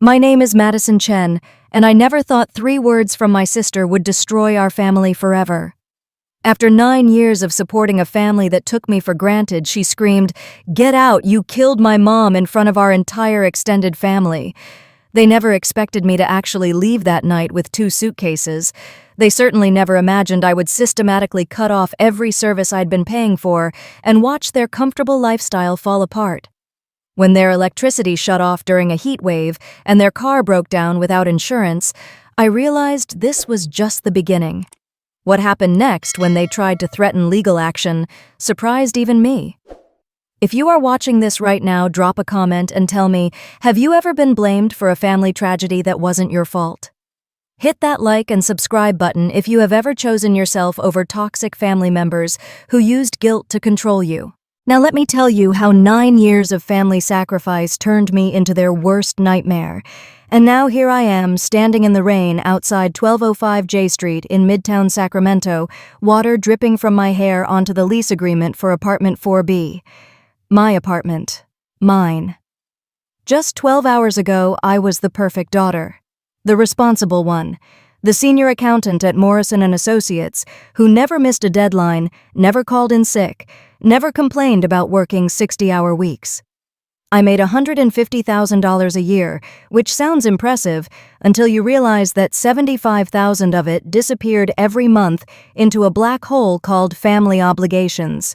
My name is Madison Chen, and I never thought 3 words from my sister would destroy our family forever. After 9 years of supporting a family that took me for granted, she screamed, "Get out, you killed my mom," in front of our entire extended family. They never expected me to actually leave that night with 2 suitcases. They certainly never imagined I would systematically cut off every service I'd been paying for and watch their comfortable lifestyle fall apart. When their electricity shut off during a heat wave and their car broke down without insurance, I realized this was just the beginning. What happened next when they tried to threaten legal action surprised even me. If you are watching this right now, drop a comment and tell me, have you ever been blamed for a family tragedy that wasn't your fault? Hit that like and subscribe button if you have ever chosen yourself over toxic family members who used guilt to control you. Now let me tell you how 9 years of family sacrifice turned me into their worst nightmare. And now here I am, standing in the rain outside 1205 J Street in Midtown Sacramento, water dripping from my hair onto the lease agreement for apartment 4B. My apartment. Mine. Just 12 hours ago, I was the perfect daughter. The responsible one. The senior accountant at Morrison & Associates, who never missed a deadline, never called in sick, never complained about working 60-hour weeks. I made $150,000 a year, which sounds impressive until you realize that $75,000 of it disappeared every month into a black hole called family obligations.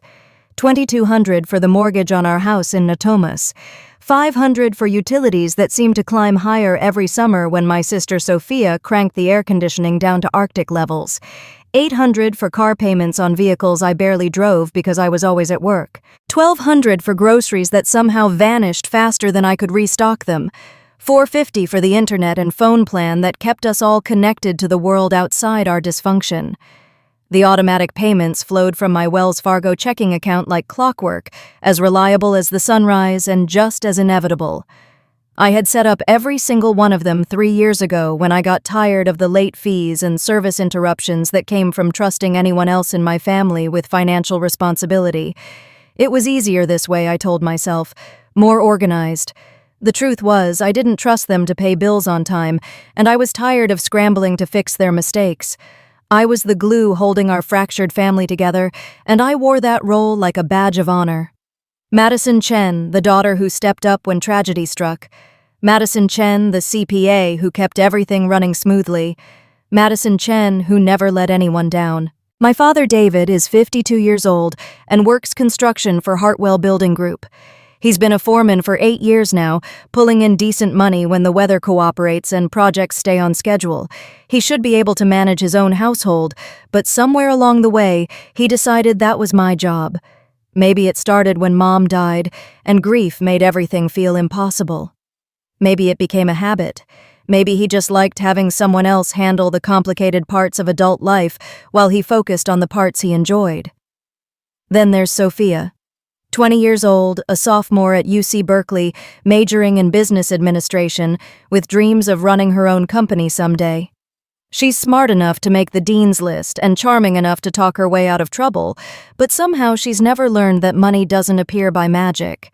$2,200 for the mortgage on our house in Natomas, $500 for utilities that seemed to climb higher every summer when my sister Sophia cranked the air conditioning down to Arctic levels, $800 for car payments on vehicles I barely drove because I was always at work, $1,200 for groceries that somehow vanished faster than I could restock them, $450 for the internet and phone plan that kept us all connected to the world outside our dysfunction. The automatic payments flowed from my Wells Fargo checking account like clockwork, as reliable as the sunrise and just as inevitable. I had set up every single one of them 3 years ago when I got tired of the late fees and service interruptions that came from trusting anyone else in my family with financial responsibility. It was easier this way, I told myself, more organized. The truth was, I didn't trust them to pay bills on time, and I was tired of scrambling to fix their mistakes. I was the glue holding our fractured family together, and I wore that role like a badge of honor. Madison Chen, the daughter who stepped up when tragedy struck. Madison Chen, the CPA who kept everything running smoothly. Madison Chen, who never let anyone down. My father, David, is 52 years old and works construction for Hartwell Building Group. He's been a foreman for 8 years now, pulling in decent money when the weather cooperates and projects stay on schedule. He should be able to manage his own household, but somewhere along the way, he decided that was my job. Maybe it started when Mom died, and grief made everything feel impossible. Maybe it became a habit. Maybe he just liked having someone else handle the complicated parts of adult life while he focused on the parts he enjoyed. Then there's Sophia. 20 years old, a sophomore at UC Berkeley, majoring in business administration, with dreams of running her own company someday. She's smart enough to make the dean's list and charming enough to talk her way out of trouble, but somehow she's never learned that money doesn't appear by magic.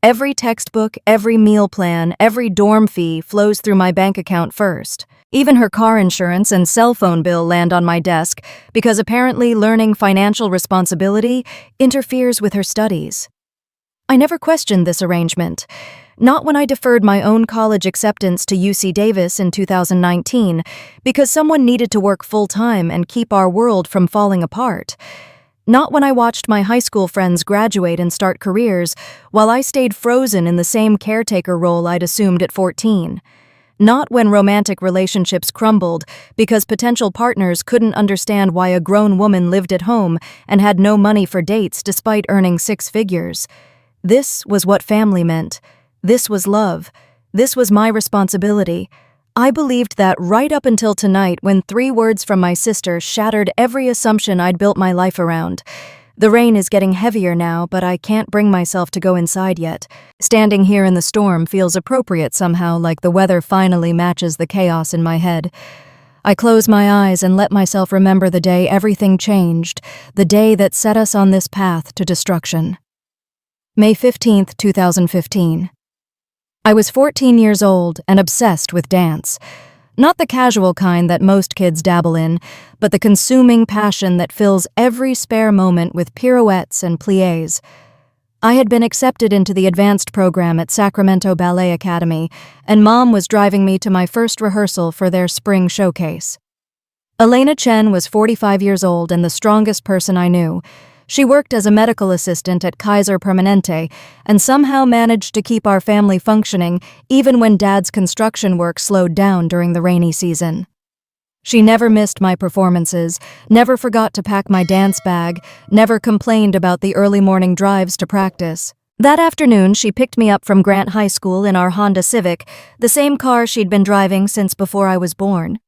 Every textbook, every meal plan, every dorm fee flows through my bank account first. Even her car insurance and cell phone bill land on my desk because apparently learning financial responsibility interferes with her studies. I never questioned this arrangement. Not when I deferred my own college acceptance to UC Davis in 2019 because someone needed to work full-time and keep our world from falling apart. Not when I watched my high school friends graduate and start careers while I stayed frozen in the same caretaker role I'd assumed at 14. Not when romantic relationships crumbled because potential partners couldn't understand why a grown woman lived at home and had no money for dates despite earning 6 figures. This was what family meant. This was love. This was my responsibility. I believed that right up until tonight when 3 words from my sister shattered every assumption I'd built my life around. The rain is getting heavier now, but I can't bring myself to go inside yet. Standing here in the storm feels appropriate somehow, like the weather finally matches the chaos in my head. I close my eyes and let myself remember the day everything changed, the day that set us on this path to destruction. May 15th, 2015. I was 14 years old and obsessed with dance. Not the casual kind that most kids dabble in, but the consuming passion that fills every spare moment with pirouettes and pliés. I had been accepted into the advanced program at Sacramento Ballet Academy, and Mom was driving me to my first rehearsal for their spring showcase. Elena Chen was 45 years old and the strongest person I knew. She worked as a medical assistant at Kaiser Permanente and somehow managed to keep our family functioning even when Dad's construction work slowed down during the rainy season. She never missed my performances, never forgot to pack my dance bag, never complained about the early morning drives to practice. That afternoon, she picked me up from Grant High School in our Honda Civic, the same car she'd been driving since before I was born.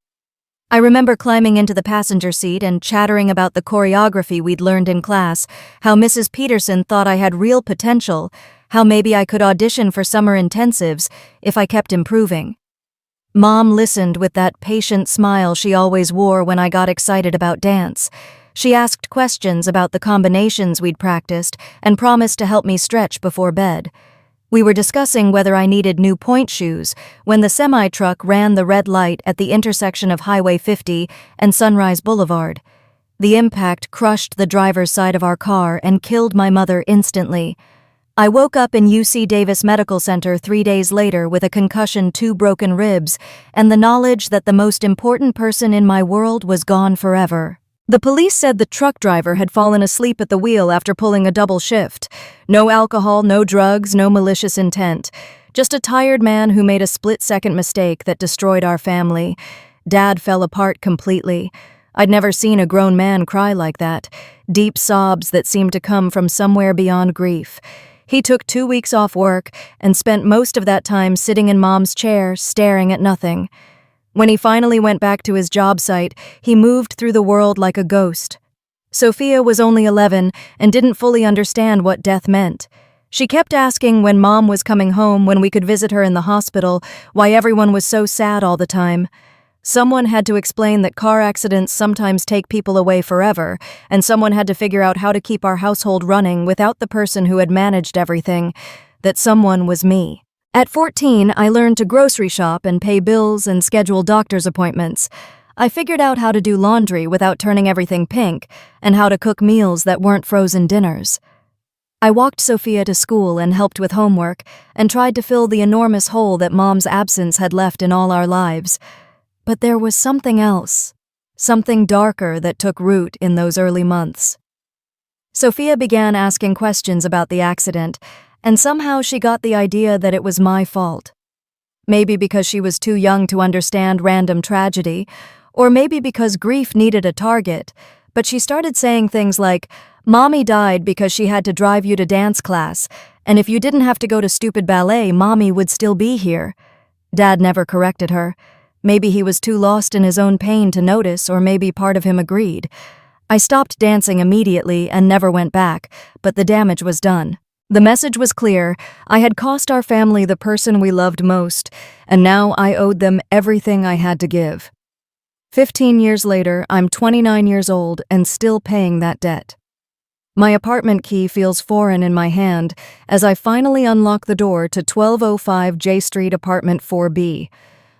I remember climbing into the passenger seat and chattering about the choreography we'd learned in class, how Mrs. Peterson thought I had real potential, how maybe I could audition for summer intensives if I kept improving. Mom listened with that patient smile she always wore when I got excited about dance. She asked questions about the combinations we'd practiced and promised to help me stretch before bed. We were discussing whether I needed new point shoes when the semi-truck ran the red light at the intersection of Highway 50 and Sunrise Boulevard. The impact crushed the driver's side of our car and killed my mother instantly. I woke up in UC Davis Medical Center 3 days later with a concussion, 2 broken ribs, and the knowledge that the most important person in my world was gone forever. The police said the truck driver had fallen asleep at the wheel after pulling a double shift. No alcohol, no drugs, no malicious intent. Just a tired man who made a split-second mistake that destroyed our family. Dad fell apart completely. I'd never seen a grown man cry like that. Deep sobs that seemed to come from somewhere beyond grief. He took 2 weeks off work and spent most of that time sitting in Mom's chair, staring at nothing. When he finally went back to his job site, he moved through the world like a ghost. Sophia was only 11 and didn't fully understand what death meant. She kept asking when Mom was coming home, when we could visit her in the hospital, why everyone was so sad all the time. Someone had to explain that car accidents sometimes take people away forever, and someone had to figure out how to keep our household running without the person who had managed everything. That someone was me. At 14, I learned to grocery shop and pay bills and schedule doctor's appointments. I figured out how to do laundry without turning everything pink, and how to cook meals that weren't frozen dinners. I walked Sophia to school and helped with homework, and tried to fill the enormous hole that Mom's absence had left in all our lives. But there was something else, something darker that took root in those early months. Sophia began asking questions about the accident, and somehow she got the idea that it was my fault. Maybe because she was too young to understand random tragedy, or maybe because grief needed a target, but she started saying things like, "Mommy died because she had to drive you to dance class, and if you didn't have to go to stupid ballet, Mommy would still be here." Dad never corrected her. Maybe he was too lost in his own pain to notice, or maybe part of him agreed. I stopped dancing immediately and never went back, but the damage was done. The message was clear. I had cost our family the person we loved most, and now I owed them everything I had to give. 15 years later, I'm 29 years old and still paying that debt. My apartment key feels foreign in my hand as I finally unlock the door to 1205 J Street Apartment 4B.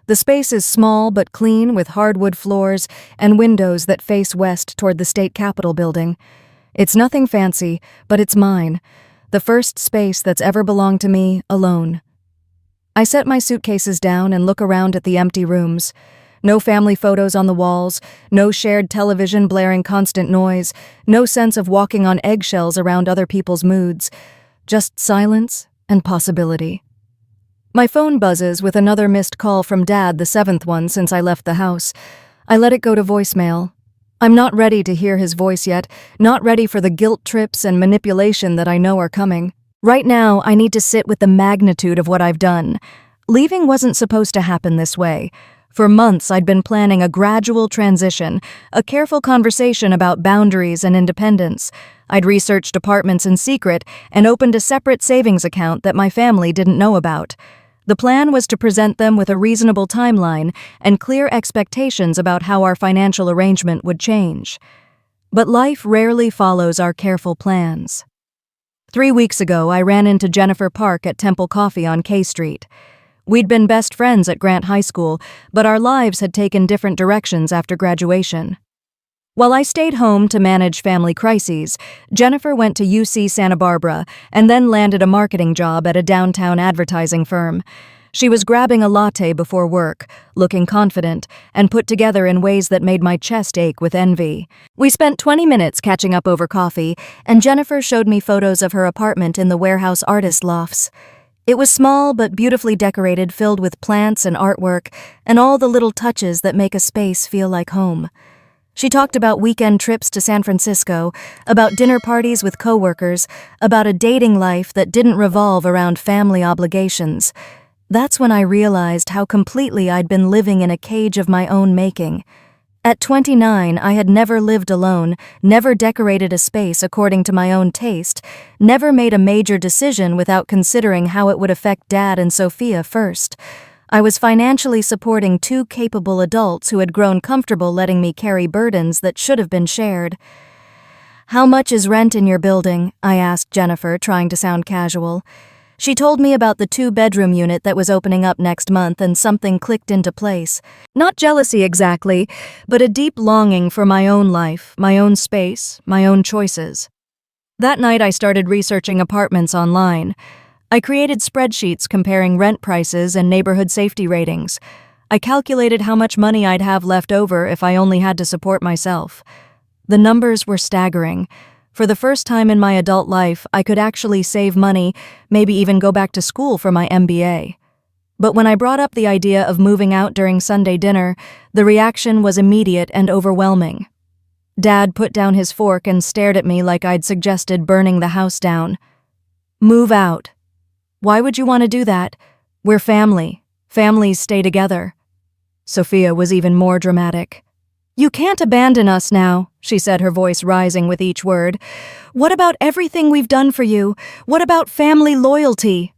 The space is small but clean, with hardwood floors and windows that face west toward the state capitol building. It's nothing fancy, but it's mine. The first space that's ever belonged to me, alone. I set my suitcases down and look around at the empty rooms. No family photos on the walls, no shared television blaring constant noise, no sense of walking on eggshells around other people's moods. Just silence and possibility. My phone buzzes with another missed call from Dad, the 7th one since I left the house. I let it go to voicemail. I'm not ready to hear his voice yet, not ready for the guilt trips and manipulation that I know are coming. Right now, I need to sit with the magnitude of what I've done. Leaving wasn't supposed to happen this way. For months, I'd been planning a gradual transition, a careful conversation about boundaries and independence. I'd researched apartments in secret and opened a separate savings account that my family didn't know about. The plan was to present them with a reasonable timeline and clear expectations about how our financial arrangement would change. But life rarely follows our careful plans. 3 weeks ago, I ran into Jennifer Park at Temple Coffee on K Street. We'd been best friends at Grant High School, but our lives had taken different directions after graduation. While I stayed home to manage family crises, Jennifer went to UC Santa Barbara and then landed a marketing job at a downtown advertising firm. She was grabbing a latte before work, looking confident, and put together in ways that made my chest ache with envy. We spent 20 minutes catching up over coffee, and Jennifer showed me photos of her apartment in the warehouse artist lofts. It was small but beautifully decorated, filled with plants and artwork, and all the little touches that make a space feel like home. She talked about weekend trips to San Francisco, about dinner parties with coworkers, about a dating life that didn't revolve around family obligations. That's when I realized how completely I'd been living in a cage of my own making. At 29, I had never lived alone, never decorated a space according to my own taste, never made a major decision without considering how it would affect Dad and Sophia first. I was financially supporting two capable adults who had grown comfortable letting me carry burdens that should have been shared. "How much is rent in your building?" I asked Jennifer, trying to sound casual. She told me about the 2-bedroom unit that was opening up next month, and something clicked into place. Not jealousy exactly, but a deep longing for my own life, my own space, my own choices. That night I started researching apartments online. I created spreadsheets comparing rent prices and neighborhood safety ratings. I calculated how much money I'd have left over if I only had to support myself. The numbers were staggering. For the first time in my adult life, I could actually save money, maybe even go back to school for my MBA. But when I brought up the idea of moving out during Sunday dinner, the reaction was immediate and overwhelming. Dad put down his fork and stared at me like I'd suggested burning the house down. "Move out. Why would you want to do that? We're family. Families stay together." Sophia was even more dramatic. "You can't abandon us now," she said, her voice rising with each word. "What about everything we've done for you? What about family loyalty?"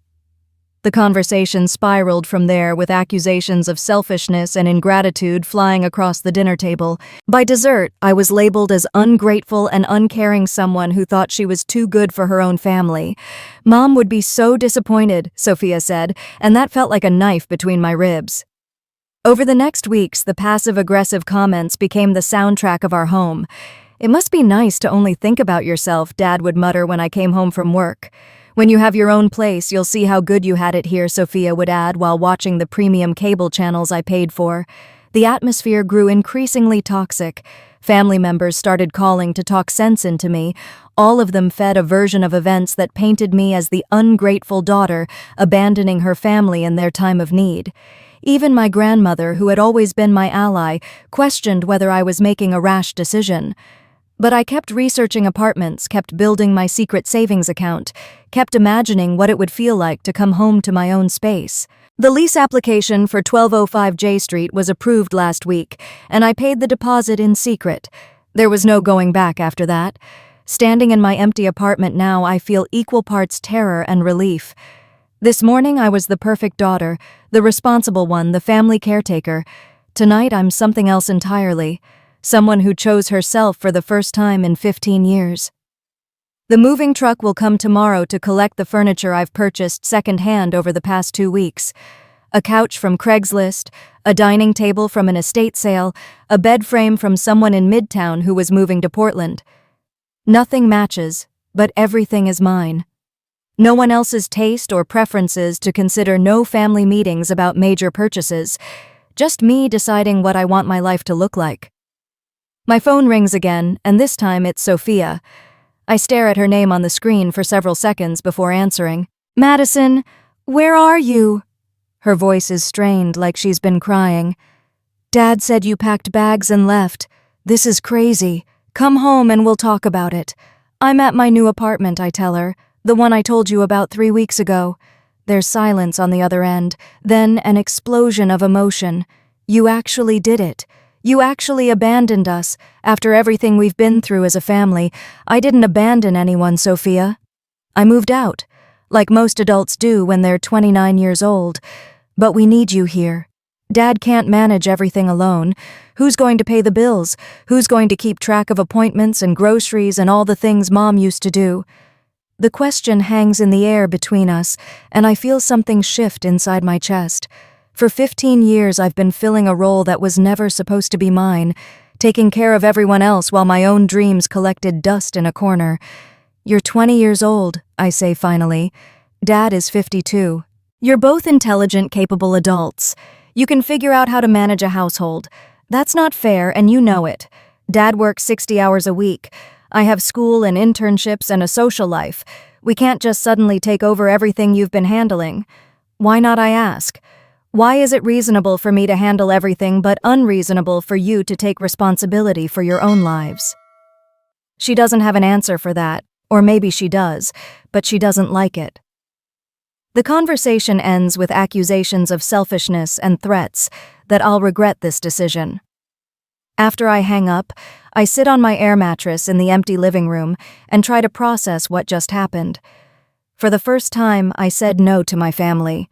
The conversation spiraled from there, with accusations of selfishness and ingratitude flying across the dinner table. By dessert, I was labeled as ungrateful and uncaring someone who thought she was too good for her own family. "Mom would be so disappointed," Sophia said, and that felt like a knife between my ribs. Over the next weeks, the passive-aggressive comments became the soundtrack of our home. "It must be nice to only think about yourself," Dad would mutter when I came home from work. "When you have your own place, you'll see how good you had it here," Sophia would add while watching the premium cable channels I paid for. The atmosphere grew increasingly toxic. Family members started calling to talk sense into me. All of them fed a version of events that painted me as the ungrateful daughter, abandoning her family in their time of need. Even my grandmother, who had always been my ally, questioned whether I was making a rash decision. But I kept researching apartments, kept building my secret savings account, kept imagining what it would feel like to come home to my own space. The lease application for 1205 J Street was approved last week, and I paid the deposit in secret. There was no going back after that. Standing in my empty apartment now, I feel equal parts terror and relief. This morning I was the perfect daughter, the responsible one, the family caretaker. Tonight I'm something else entirely. Someone who chose herself for the first time in 15 years. The moving truck will come tomorrow to collect the furniture I've purchased secondhand over the past 2 weeks. A couch from Craigslist, a dining table from an estate sale, a bed frame from someone in Midtown who was moving to Portland. Nothing matches, but everything is mine. No one else's taste or preferences to consider, no family meetings about major purchases. Just me deciding what I want my life to look like. My phone rings again, and this time it's Sophia. I stare at her name on the screen for several seconds before answering. "Madison, where are you?" Her voice is strained, like she's been crying. "Dad said you packed bags and left. This is crazy. Come home and we'll talk about it." "I'm at my new apartment," I tell her. "The one I told you about 3 weeks ago." There's silence on the other end, then an explosion of emotion. "You actually did it. You actually abandoned us. After everything we've been through as a family, I didn't abandon anyone, Sophia. I moved out, like most adults do when they're 29 years old. But we need you here. Dad can't manage everything alone. Who's going to pay the bills? Who's going to keep track of appointments and groceries and all the things Mom used to do?" The question hangs in the air between us, and I feel something shift inside my chest. For 15 years, I've been filling a role that was never supposed to be mine, taking care of everyone else while my own dreams collected dust in a corner. "You're 20 years old," I say finally. Dad is 52. "You're both intelligent, capable adults. You can figure out how to manage a household. That's not fair, and you know it. Dad works 60 hours a week. I have school and internships and a social life. We can't just suddenly take over everything you've been handling. Why not, I ask? Why is it reasonable for me to handle everything but unreasonable for you to take responsibility for your own lives?" She doesn't have an answer for that, or maybe she does, but she doesn't like it. The conversation ends with accusations of selfishness and threats that I'll regret this decision. After I hang up, I sit on my air mattress in the empty living room and try to process what just happened. For the first time, I said no to my family.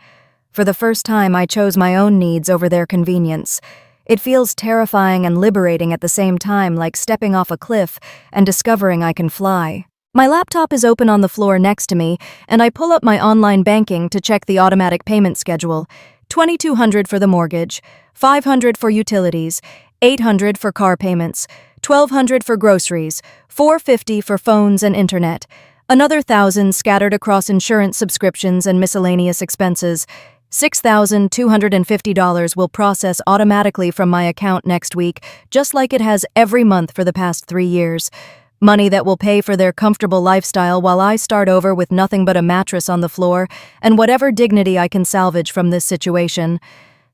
For the first time, I chose my own needs over their convenience. It feels terrifying and liberating at the same time, like stepping off a cliff and discovering I can fly. My laptop is open on the floor next to me, and I pull up my online banking to check the automatic payment schedule. $2,200 for the mortgage, $500 for utilities, $800 for car payments, $1,200 for groceries, $450 for phones and internet, another $1,000 scattered across insurance subscriptions and miscellaneous expenses. $6,250 will process automatically from my account next week, just like it has every month for the past 3 years. Money that will pay for their comfortable lifestyle while I start over with nothing but a mattress on the floor and whatever dignity I can salvage from this situation.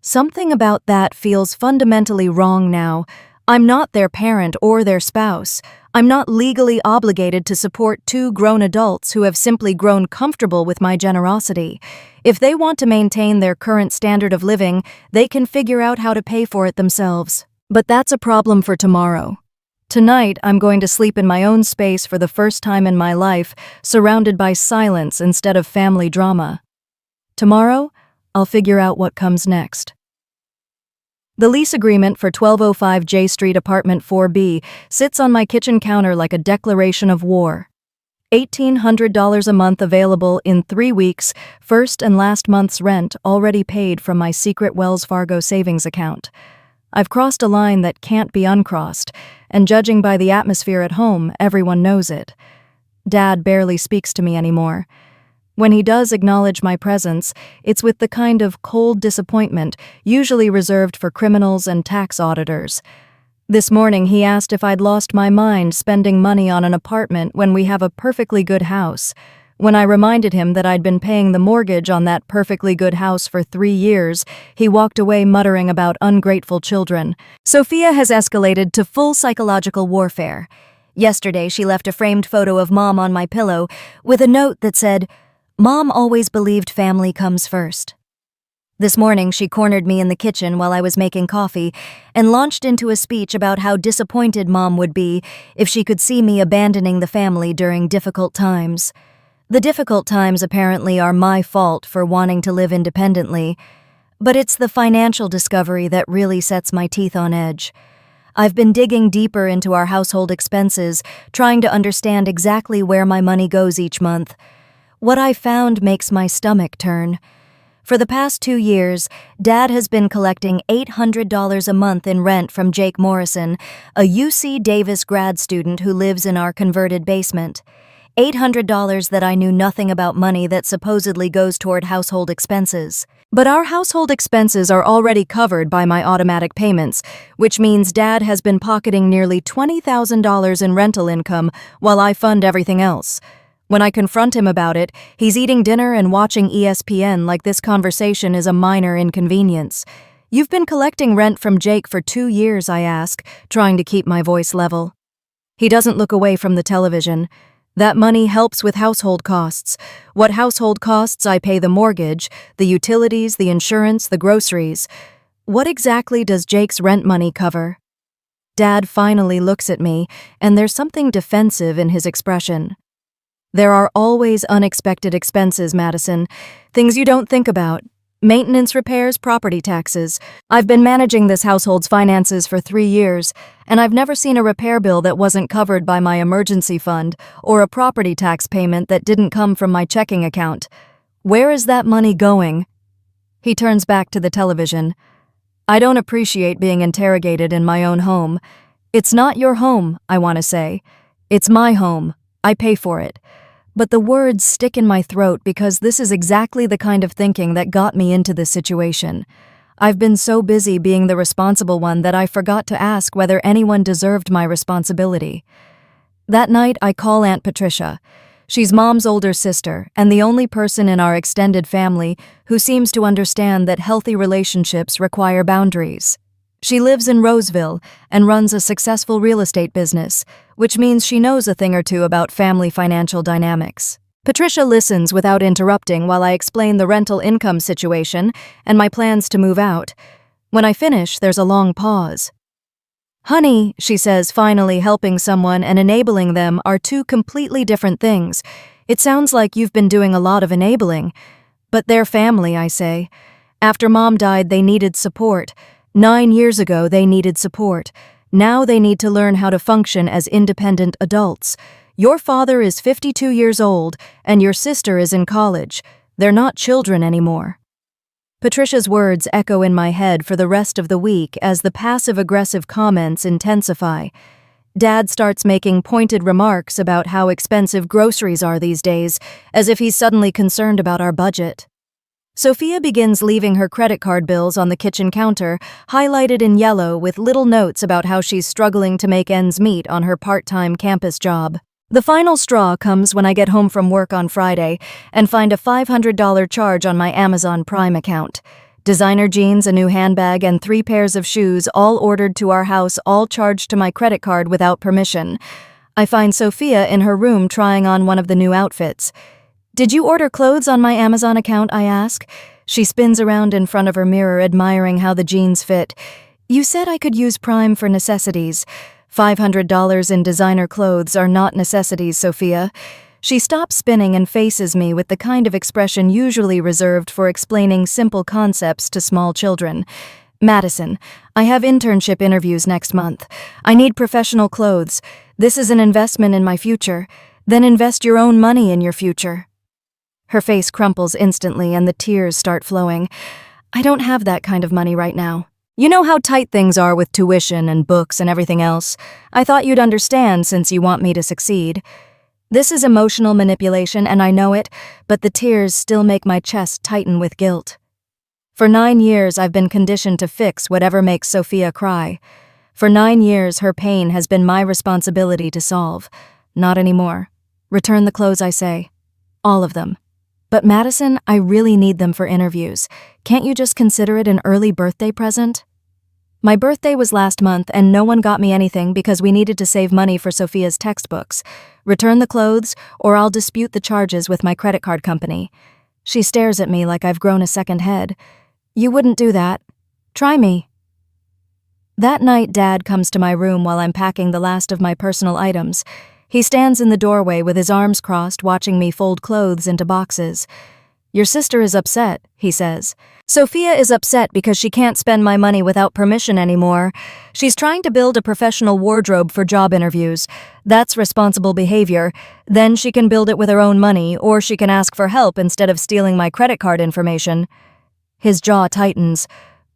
Something about that feels fundamentally wrong now. I'm not their parent or their spouse. I'm not legally obligated to support 2 grown adults who have simply grown comfortable with my generosity. If they want to maintain their current standard of living, they can figure out how to pay for it themselves. But that's a problem for tomorrow. Tonight, I'm going to sleep in my own space for the first time in my life, surrounded by silence instead of family drama. Tomorrow, I'll figure out what comes next. The lease agreement for 1205 J Street Apartment 4B sits on my kitchen counter like a declaration of war. $1,800 a month available in 3 weeks, first and last month's rent already paid from my secret Wells Fargo savings account. I've crossed a line that can't be uncrossed, and judging by the atmosphere at home, everyone knows it. Dad barely speaks to me anymore. When he does acknowledge my presence, it's with the kind of cold disappointment usually reserved for criminals and tax auditors. This morning he asked if I'd lost my mind spending money on an apartment when we have a perfectly good house. When I reminded him that I'd been paying the mortgage on that perfectly good house for 3 years, he walked away muttering about ungrateful children. Sophia has escalated to full psychological warfare. Yesterday she left a framed photo of Mom on my pillow with a note that said, "Mom always believed family comes first." This morning, she cornered me in the kitchen while I was making coffee and launched into a speech about how disappointed Mom would be if she could see me abandoning the family during difficult times. The difficult times apparently are my fault for wanting to live independently, but it's the financial discovery that really sets my teeth on edge. I've been digging deeper into our household expenses, trying to understand exactly where my money goes each month. What I found makes my stomach turn. For the past 2 years, Dad has been collecting $800 a month in rent from Jake Morrison, a UC Davis grad student who lives in our converted basement. $800 that I knew nothing about money that supposedly goes toward household expenses. But our household expenses are already covered by my automatic payments, which means Dad has been pocketing nearly $20,000 in rental income while I fund everything else. When I confront him about it, he's eating dinner and watching ESPN like this conversation is a minor inconvenience. "You've been collecting rent from Jake for 2 years, I ask, trying to keep my voice level. He doesn't look away from the television. That money helps with household costs. What household costs I pay the mortgage, the utilities, the insurance, the groceries. What exactly does Jake's rent money cover?" Dad finally looks at me, and there's something defensive in his expression. "There are always unexpected expenses, Madison. Things you don't think about. Maintenance, repairs, property taxes. I've been managing this household's finances for 3 years, and I've never seen a repair bill that wasn't covered by my emergency fund or a property tax payment that didn't come from my checking account. Where is that money going? He turns back to the television. I don't appreciate being interrogated in my own home. It's not your home, I want to say. It's my home. I pay for it. But the words stick in my throat because this is exactly the kind of thinking that got me into this situation. I've been so busy being the responsible one that I forgot to ask whether anyone deserved my responsibility. That night, I call Aunt Patricia. She's Mom's older sister and the only person in our extended family who seems to understand that healthy relationships require boundaries. She lives in Roseville and runs a successful real estate business, which means she knows a thing or two about family financial dynamics. Patricia listens without interrupting while I explain the rental income situation and my plans to move out. When I finish, there's a long pause. Honey, she says, finally helping someone and enabling them are two completely different things. It sounds like you've been doing a lot of enabling. But they're family, I say. After Mom died, they needed support. 9 years ago, they needed support. Now they need to learn how to function as independent adults. Your father is 52 years old, and your sister is in college. They're not children anymore. Patricia's words echo in my head for the rest of the week as the passive-aggressive comments intensify. Dad starts making pointed remarks about how expensive groceries are these days, as if he's suddenly concerned about our budget. Sophia begins leaving her credit card bills on the kitchen counter, highlighted in yellow with little notes about how she's struggling to make ends meet on her part-time campus job. The final straw comes when I get home from work on Friday and find a $500 charge on my Amazon Prime account. Designer jeans, a new handbag, and 3 pairs of shoes, all ordered to our house, all charged to my credit card without permission. I find Sophia in her room trying on one of the new outfits. Did you order clothes on my Amazon account, I ask. She spins around in front of her mirror, admiring how the jeans fit. You said I could use Prime for necessities. $500 in designer clothes are not necessities, Sophia. She stops spinning and faces me with the kind of expression usually reserved for explaining simple concepts to small children. Madison, I have internship interviews next month. I need professional clothes. This is an investment in my future. Then invest your own money in your future. Her face crumples instantly and the tears start flowing. I don't have that kind of money right now. You know how tight things are with tuition and books and everything else. I thought you'd understand since you want me to succeed. This is emotional manipulation and I know it, but the tears still make my chest tighten with guilt. For 9 years, I've been conditioned to fix whatever makes Sophia cry. For 9 years, her pain has been my responsibility to solve. Not anymore. Return the clothes, I say. All of them. But Madison, I really need them for interviews. Can't you just consider it an early birthday present? My birthday was last month and no one got me anything because we needed to save money for Sophia's textbooks. Return the clothes or I'll dispute the charges with my credit card company. She stares at me like I've grown a second head. You wouldn't do that. Try me. That night, Dad comes to my room while I'm packing the last of my personal items. He stands in the doorway with his arms crossed, watching me fold clothes into boxes. Your sister is upset, he says. Sophia is upset because she can't spend my money without permission anymore. She's trying to build a professional wardrobe for job interviews. That's responsible behavior. Then she can build it with her own money, or she can ask for help instead of stealing my credit card information. His jaw tightens.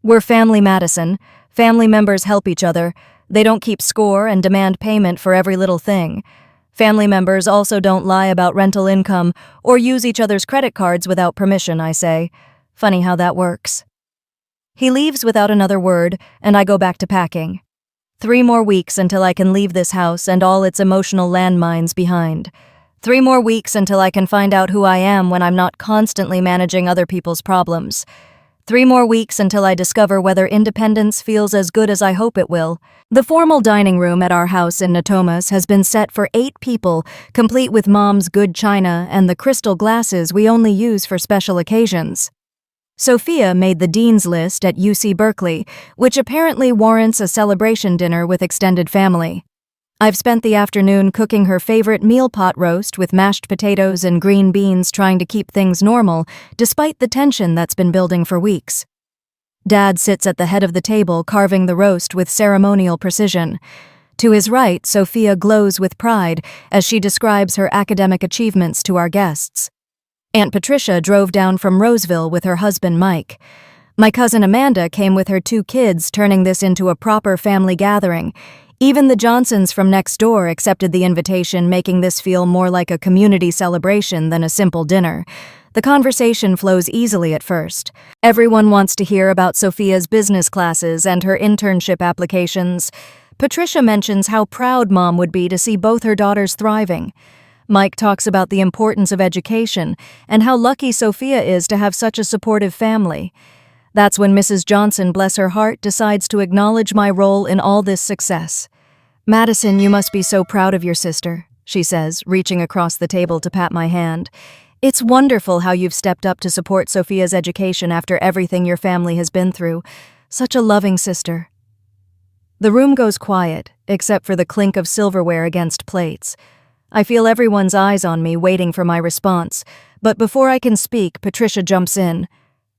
We're family, Madison. Family members help each other. They don't keep score and demand payment for every little thing. Family members also don't lie about rental income or use each other's credit cards without permission, I say. Funny how that works. He leaves without another word, and I go back to packing. 3 more weeks until I can leave this house and all its emotional landmines behind. 3 more weeks until I can find out who I am when I'm not constantly managing other people's problems. 3 more weeks until I discover whether independence feels as good as I hope it will. The formal dining room at our house in Natomas has been set for 8 people, complete with Mom's good china and the crystal glasses we only use for special occasions. Sophia made the dean's list at UC Berkeley, which apparently warrants a celebration dinner with extended family. I've spent the afternoon cooking her favorite meal pot roast with mashed potatoes and green beans, trying to keep things normal, despite the tension that's been building for weeks. Dad sits at the head of the table, carving the roast with ceremonial precision. To his right, Sophia glows with pride as she describes her academic achievements to our guests. Aunt Patricia drove down from Roseville with her husband Mike. My cousin Amanda came with her 2 kids, turning this into a proper family gathering. Even the Johnsons from next door accepted the invitation, making this feel more like a community celebration than a simple dinner. The conversation flows easily at first. Everyone wants to hear about Sophia's business classes and her internship applications. Patricia mentions how proud Mom would be to see both her daughters thriving. Mike talks about the importance of education and how lucky Sophia is to have such a supportive family. That's when Mrs. Johnson, bless her heart, decides to acknowledge my role in all this success. "Madison, you must be so proud of your sister," she says, reaching across the table to pat my hand. "It's wonderful how you've stepped up to support Sophia's education after everything your family has been through. Such a loving sister." The room goes quiet, except for the clink of silverware against plates. I feel everyone's eyes on me, waiting for my response. But before I can speak, Patricia jumps in.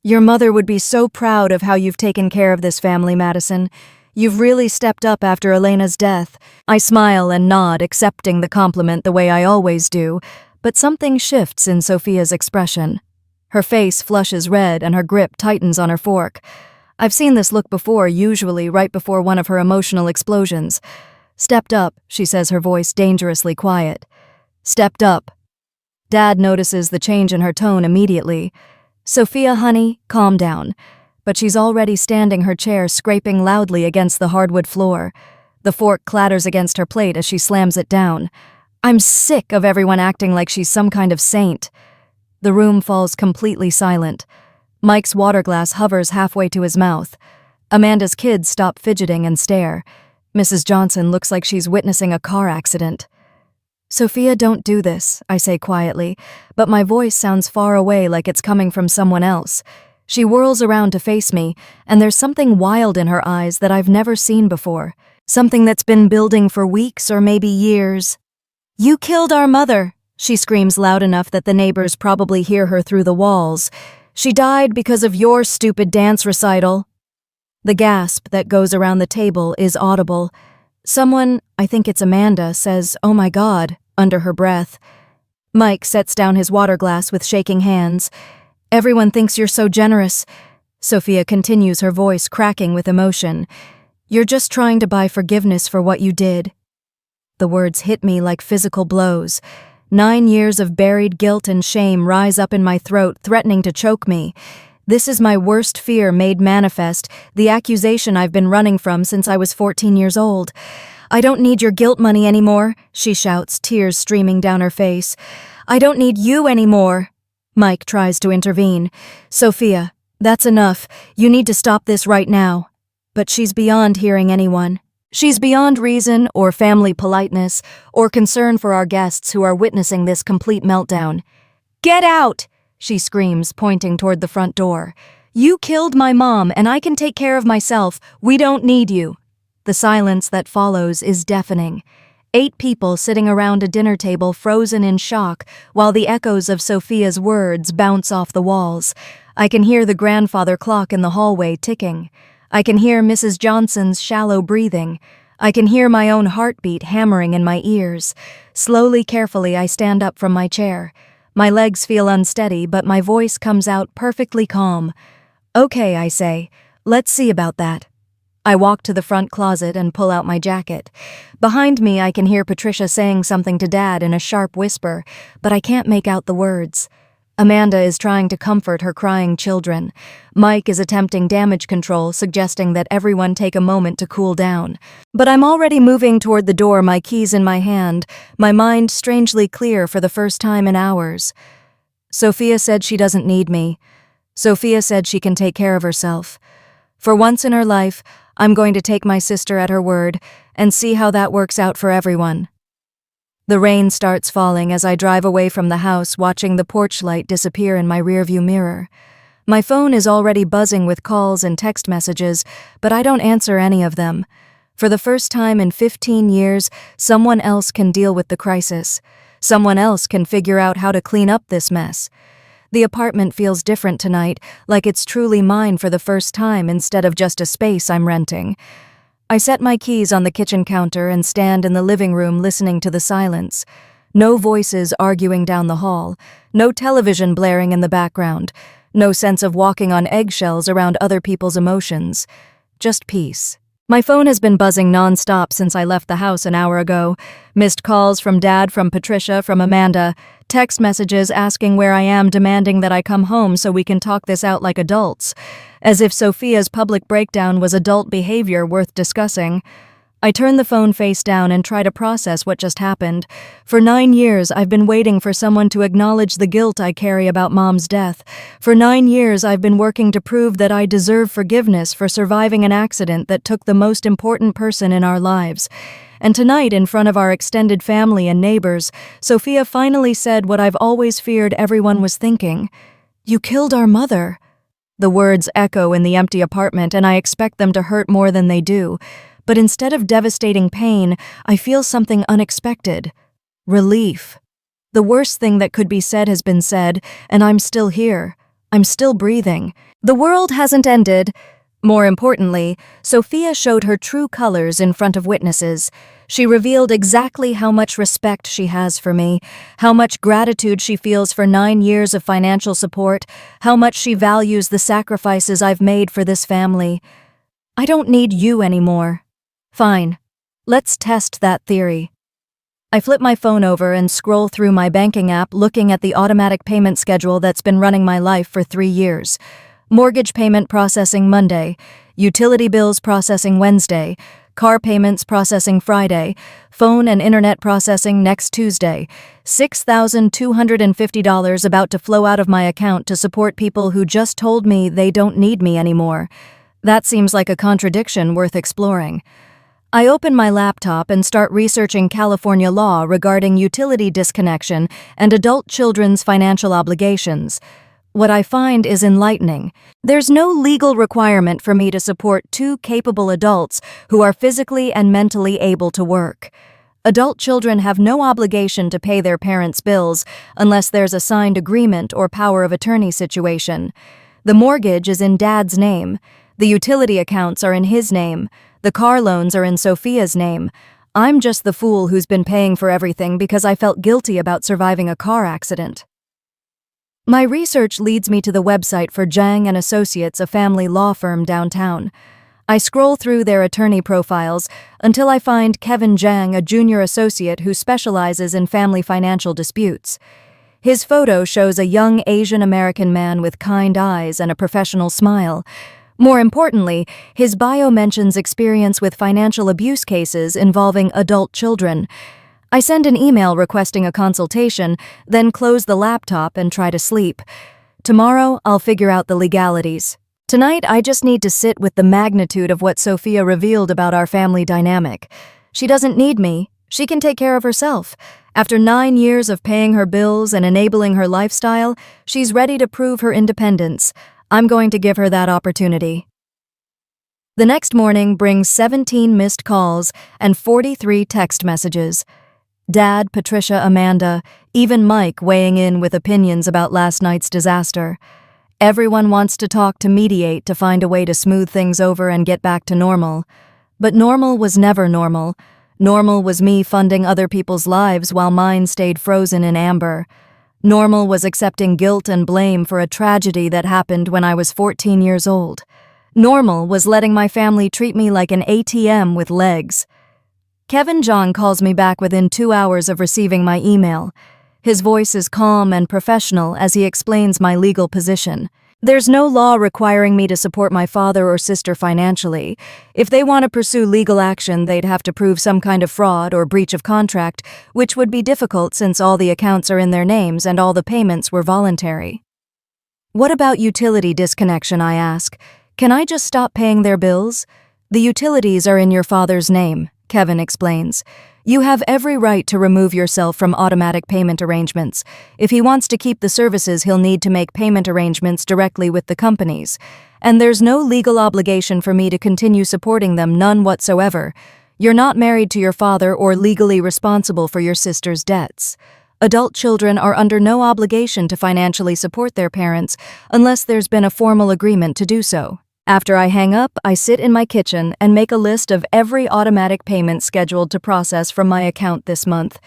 "Your mother would be so proud of how you've taken care of this family, Madison. You've really stepped up after Elena's death." I smile and nod, accepting the compliment the way I always do, but something shifts in Sophia's expression. Her face flushes red and her grip tightens on her fork. I've seen this look before, usually right before one of her emotional explosions. "Stepped up," she says, her voice dangerously quiet. "Stepped up." Dad notices the change in her tone immediately. "Sophia, honey, calm down." But she's already standing her chair, scraping loudly against the hardwood floor. The fork clatters against her plate as she slams it down. I'm sick of everyone acting like she's some kind of saint. The room falls completely silent. Mike's water glass hovers halfway to his mouth. Amanda's kids stop fidgeting and stare. Mrs. Johnson looks like she's witnessing a car accident. "Sophia, don't do this," I say quietly, but my voice sounds far away, like it's coming from someone else. She whirls around to face me, and there's something wild in her eyes that I've never seen before. Something that's been building for weeks or maybe years. "You killed our mother," she screams loud enough that the neighbors probably hear her through the walls. "She died because of your stupid dance recital." The gasp that goes around the table is audible. Someone, I think it's Amanda, says, "Oh my God," under her breath. Mike sets down his water glass with shaking hands. "Everyone thinks you're so generous." Sophia continues, her voice cracking with emotion. "You're just trying to buy forgiveness for what you did." The words hit me like physical blows. 9 years of buried guilt and shame rise up in my throat, threatening to choke me. This is my worst fear made manifest, the accusation I've been running from since I was 14 years old. "I don't need your guilt money anymore," she shouts, tears streaming down her face. "I don't need you anymore." Mike tries to intervene. "Sophia, that's enough. You need to stop this right now." But she's beyond hearing anyone. She's beyond reason or family politeness or concern for our guests who are witnessing this complete meltdown. "Get out!" she screams, pointing toward the front door. "You killed my mom, and I can take care of myself. We don't need you." The silence that follows is deafening. 8 people sitting around a dinner table, frozen in shock, while the echoes of Sophia's words bounce off the walls. I can hear the grandfather clock in the hallway ticking. I can hear Mrs. Johnson's shallow breathing. I can hear my own heartbeat hammering in my ears. Slowly, carefully, I stand up from my chair. My legs feel unsteady, but my voice comes out perfectly calm. "Okay," I say. "Let's see about that." I walk to the front closet and pull out my jacket. Behind me, I can hear Patricia saying something to Dad in a sharp whisper, but I can't make out the words. Amanda is trying to comfort her crying children. Mike is attempting damage control, suggesting that everyone take a moment to cool down. But I'm already moving toward the door, my keys in my hand, my mind strangely clear for the first time in hours. Sophia said she doesn't need me. Sophia said she can take care of herself. For once in her life, I'm going to take my sister at her word and see how that works out for everyone. The rain starts falling as I drive away from the house, watching the porch light disappear in my rearview mirror. My phone is already buzzing with calls and text messages, but I don't answer any of them. For the first time in 15 years, someone else can deal with the crisis. Someone else can figure out how to clean up this mess. The apartment feels different tonight, like it's truly mine for the first time instead of just a space I'm renting. I set my keys on the kitchen counter and stand in the living room listening to the silence. No voices arguing down the hall, no television blaring in the background, no sense of walking on eggshells around other people's emotions. Just peace. My phone has been buzzing nonstop since I left the house an hour ago. Missed calls from Dad, from Patricia, from Amanda. Text messages asking where I am, demanding that I come home so we can talk this out like adults. As if Sophia's public breakdown was adult behavior worth discussing. I turn the phone face down and try to process what just happened. For 9 years, I've been waiting for someone to acknowledge the guilt I carry about Mom's death. For 9 years, I've been working to prove that I deserve forgiveness for surviving an accident that took the most important person in our lives. And tonight, in front of our extended family and neighbors, Sophia finally said what I've always feared everyone was thinking. "You killed our mother." The words echo in the empty apartment, and I expect them to hurt more than they do. But instead of devastating pain, I feel something unexpected. Relief. The worst thing that could be said has been said, and I'm still here. I'm still breathing. The world hasn't ended. More importantly, Sophia showed her true colors in front of witnesses. She revealed exactly how much respect she has for me, how much gratitude she feels for 9 years of financial support, how much she values the sacrifices I've made for this family. I don't need you anymore. Fine. Let's test that theory. I flip my phone over and scroll through my banking app, looking at the automatic payment schedule that's been running my life for 3 years. Mortgage payment processing Monday, utility bills processing Wednesday, car payments processing Friday, phone and internet processing next Tuesday, $6,250 about to flow out of my account to support people who just told me they don't need me anymore. That seems like a contradiction worth exploring. I open my laptop and start researching California law regarding utility disconnection and adult children's financial obligations. What I find is enlightening. There's no legal requirement for me to support 2 capable adults who are physically and mentally able to work. Adult children have no obligation to pay their parents' bills unless there's a signed agreement or power of attorney situation. The mortgage is in Dad's name. The utility accounts are in his name. The car loans are in Sophia's name. I'm just the fool who's been paying for everything because I felt guilty about surviving a car accident. My research leads me to the website for Jang & Associates, a family law firm downtown. I scroll through their attorney profiles until I find Kevin Jang, a junior associate who specializes in family financial disputes. His photo shows a young Asian American man with kind eyes and a professional smile. More importantly, his bio mentions experience with financial abuse cases involving adult children. I send an email requesting a consultation, then close the laptop and try to sleep. Tomorrow, I'll figure out the legalities. Tonight, I just need to sit with the magnitude of what Sophia revealed about our family dynamic. She doesn't need me. She can take care of herself. After 9 years of paying her bills and enabling her lifestyle, she's ready to prove her independence. I'm going to give her that opportunity. The next morning brings 17 missed calls and 43 text messages. Dad, Patricia, Amanda, even Mike weighing in with opinions about last night's disaster. Everyone wants to talk, to mediate, to find a way to smooth things over and get back to normal. But normal was never normal. Normal was me funding other people's lives while mine stayed frozen in amber. Normal was accepting guilt and blame for a tragedy that happened when I was 14 years old. Normal was letting my family treat me like an ATM with legs. Kevin John calls me back within 2 hours of receiving my email. His voice is calm and professional as he explains my legal position. There's no law requiring me to support my father or sister financially. If they want to pursue legal action, they'd have to prove some kind of fraud or breach of contract, which would be difficult since all the accounts are in their names and all the payments were voluntary. What about utility disconnection, I ask. Can I just stop paying their bills? The utilities are in your father's name, Kevin explains. You have every right to remove yourself from automatic payment arrangements. If he wants to keep the services, he'll need to make payment arrangements directly with the companies. And there's no legal obligation for me to continue supporting them, none whatsoever. You're not married to your father or legally responsible for your sister's debts. Adult children are under no obligation to financially support their parents unless there's been a formal agreement to do so. After I hang up, I sit in my kitchen and make a list of every automatic payment scheduled to process from my account this month.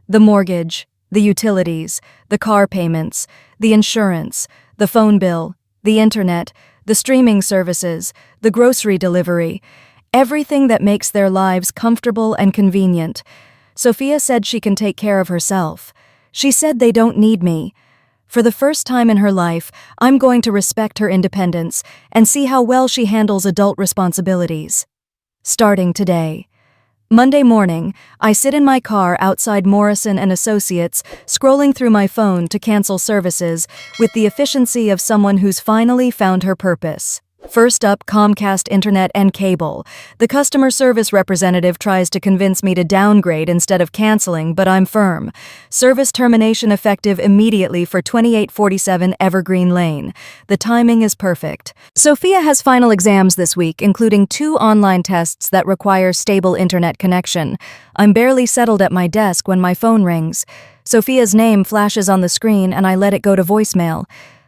The mortgage, the utilities, the car payments, the insurance, the phone bill, the internet, the streaming services, the grocery delivery, everything that makes their lives comfortable and convenient. Sophia said she can take care of herself. She said they don't need me. For the first time in her life, I'm going to respect her independence and see how well she handles adult responsibilities. Starting today. Monday morning, I sit in my car outside Morrison & Associates, scrolling through my phone to cancel services with the efficiency of someone who's finally found her purpose. First up, Comcast Internet and Cable. The customer service representative tries to convince me to downgrade instead of canceling, but I'm firm. Service termination effective immediately for 2847 Evergreen Lane. The timing is perfect. Sophia has final exams this week, including 2 online tests that require stable internet connection. I'm barely settled at my desk when my phone rings. Sophia's name flashes on the screen and I let it go to voicemail.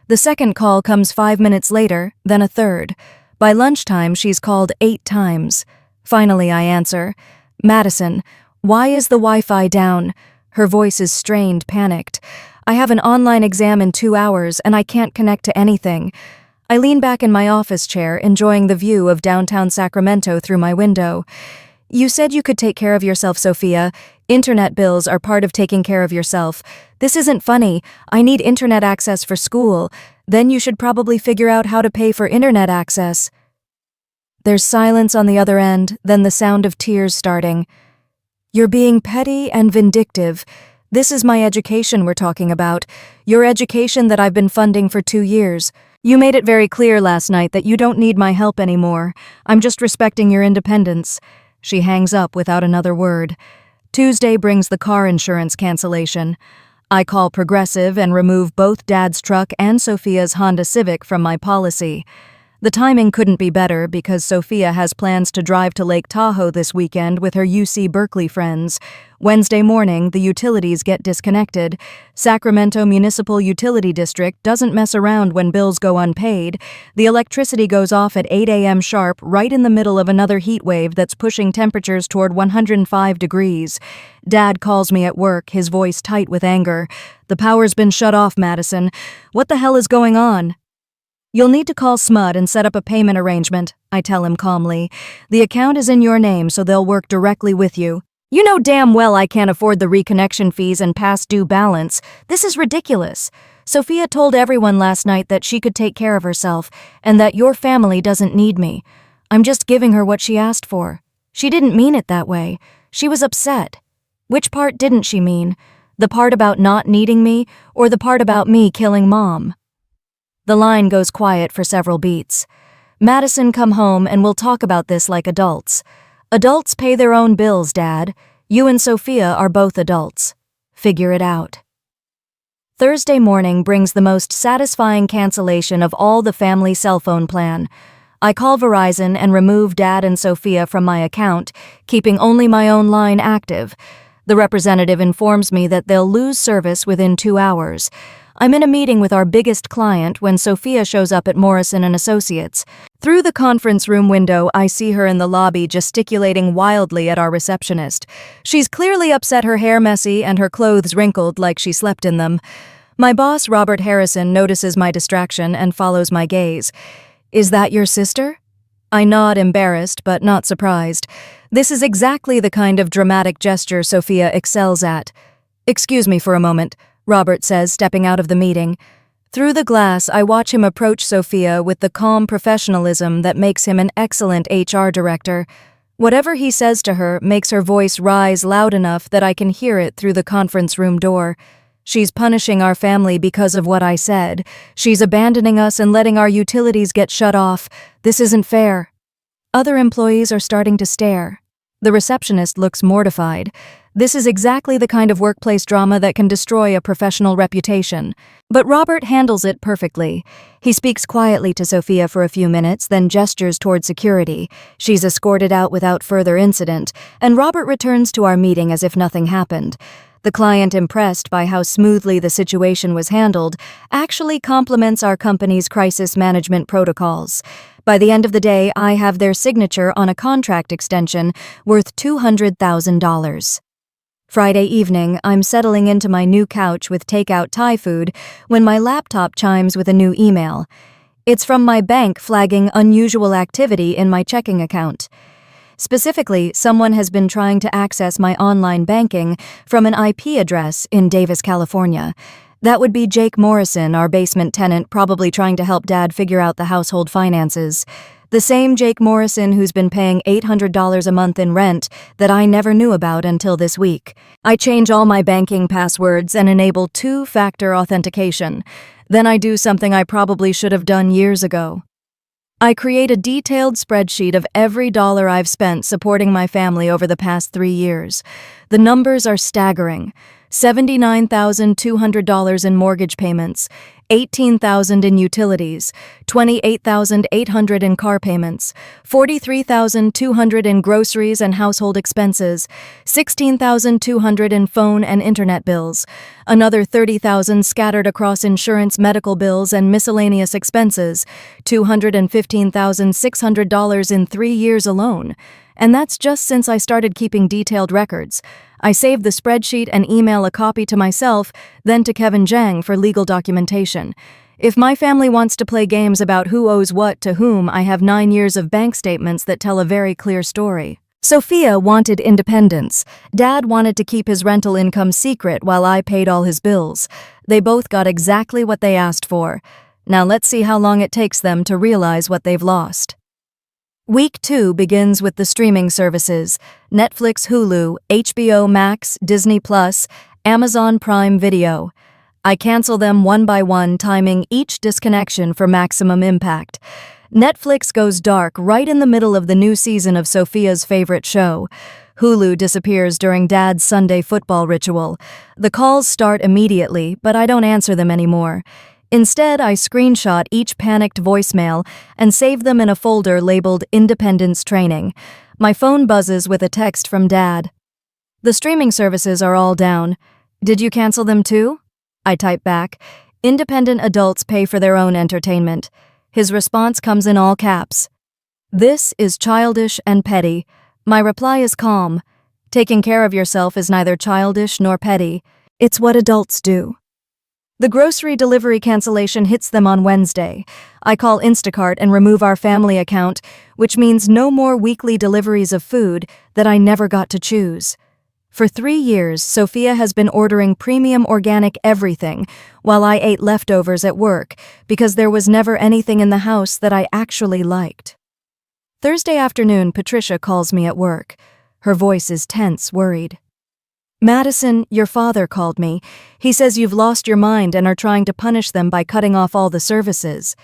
The second call comes 5 minutes later, then a third. By lunchtime, she's called 8 times. Finally, I answer. Madison, why is the Wi-Fi down? Her voice is strained, panicked. I have an online exam in 2 hours and I can't connect to anything. I lean back in my office chair, enjoying the view of downtown Sacramento through my window. You said you could take care of yourself, Sophia. Internet bills are part of taking care of yourself. This isn't funny. I need internet access for school. Then you should probably figure out how to pay for internet access. There's silence on the other end, then the sound of tears starting. You're being petty and vindictive. This is my education we're talking about. Your education that I've been funding for 2 years. You made it very clear last night that you don't need my help anymore. I'm just respecting your independence. She hangs up without another word. Tuesday brings the car insurance cancellation. I call Progressive and remove both Dad's truck and Sophia's Honda Civic from my policy. The timing couldn't be better because Sophia has plans to drive to Lake Tahoe this weekend with her UC Berkeley friends. Wednesday morning, the utilities get disconnected. Sacramento Municipal Utility District doesn't mess around when bills go unpaid. The electricity goes off at 8 a.m. sharp, right in the middle of another heat wave that's pushing temperatures toward 105 degrees. Dad calls me at work, his voice tight with anger. The power's been shut off, Madison. What the hell is going on? You'll need to call SMUD and set up a payment arrangement, I tell him calmly. The account is in your name, so they'll work directly with you. You know damn well I can't afford the reconnection fees and past due balance. This is ridiculous. Sophia told everyone last night that she could take care of herself and that your family doesn't need me. I'm just giving her what she asked for. She didn't mean it that way. She was upset. Which part didn't she mean? The part about not needing me or the part about me killing Mom? The line goes quiet for several beats. Madison, come home and we'll talk about this like adults. Adults pay their own bills, Dad. You and Sophia are both adults. Figure it out. Thursday morning brings the most satisfying cancellation of all the family cell phone plan. I call Verizon and remove Dad and Sophia from my account, keeping only my own line active. The representative informs me that they'll lose service within 2 hours. I'm in a meeting with our biggest client when Sophia shows up at Morrison & Associates. Through the conference room window, I see her in the lobby gesticulating wildly at our receptionist. She's clearly upset, her hair messy and her clothes wrinkled like she slept in them. My boss, Robert Harrison, notices my distraction and follows my gaze. Is that your sister? I nod, embarrassed but not surprised. This is exactly the kind of dramatic gesture Sophia excels at. Excuse me for a moment, Robert says, stepping out of the meeting. Through the glass, I watch him approach Sophia with the calm professionalism that makes him an excellent HR director. Whatever he says to her makes her voice rise loud enough that I can hear it through the conference room door. She's punishing our family because of what I said. She's abandoning us and letting our utilities get shut off. This isn't fair. Other employees are starting to stare. The receptionist looks mortified. This is exactly the kind of workplace drama that can destroy a professional reputation. But Robert handles it perfectly. He speaks quietly to Sophia for a few minutes, then gestures toward security. She's escorted out without further incident, and Robert returns to our meeting as if nothing happened. The client, impressed by how smoothly the situation was handled, actually compliments our company's crisis management protocols. By the end of the day, I have their signature on a contract extension worth $200,000. Friday evening, I'm settling into my new couch with takeout Thai food when my laptop chimes with a new email. It's from my bank flagging unusual activity in my checking account. Specifically, someone has been trying to access my online banking from an IP address in Davis, California. That would be Jake Morrison, our basement tenant, probably trying to help Dad figure out the household finances. The same Jake Morrison who's been paying $800 a month in rent that I never knew about until this week. I change all my banking passwords and enable two-factor authentication. Then I do something I probably should have done years ago. I create a detailed spreadsheet of every dollar I've spent supporting my family over the past 3 years. The numbers are staggering. $79,200 in mortgage payments, $18,000 in utilities, $28,800 in car payments, $43,200 in groceries and household expenses, $16,200 in phone and internet bills, another $30,000 scattered across insurance, medical bills, and miscellaneous expenses, $215,600 in 3 years alone. And that's just since I started keeping detailed records. I save the spreadsheet and email a copy to myself, then to Kevin Zhang for legal documentation. If my family wants to play games about who owes what to whom, I have 9 years of bank statements that tell a very clear story. Sophia wanted independence. Dad wanted to keep his rental income secret while I paid all his bills. They both got exactly what they asked for. Now let's see how long it takes them to realize what they've lost. Week 2 begins with the streaming services: Netflix, Hulu, HBO Max, Disney+, Amazon Prime Video. I cancel them one by one, timing each disconnection for maximum impact. Netflix goes dark right in the middle of the new season of Sophia's favorite show. Hulu disappears during Dad's Sunday football ritual. The calls start immediately, but I don't answer them anymore. Instead, I screenshot each panicked voicemail and save them in a folder labeled Independence Training. My phone buzzes with a text from Dad. The streaming services are all down. Did you cancel them too? I type back. Independent adults pay for their own entertainment. His response comes in all caps. This is childish and petty. My reply is calm. Taking care of yourself is neither childish nor petty. It's what adults do. The grocery delivery cancellation hits them on Wednesday. I call Instacart and remove our family account, which means no more weekly deliveries of food that I never got to choose. For 3 years, Sophia has been ordering premium organic everything, while I ate leftovers at work, because there was never anything in the house that I actually liked. Thursday afternoon, Patricia calls me at work. Her voice is tense, worried. Madison, your father called me. He says you've lost your mind and are trying to punish them by cutting off all the services.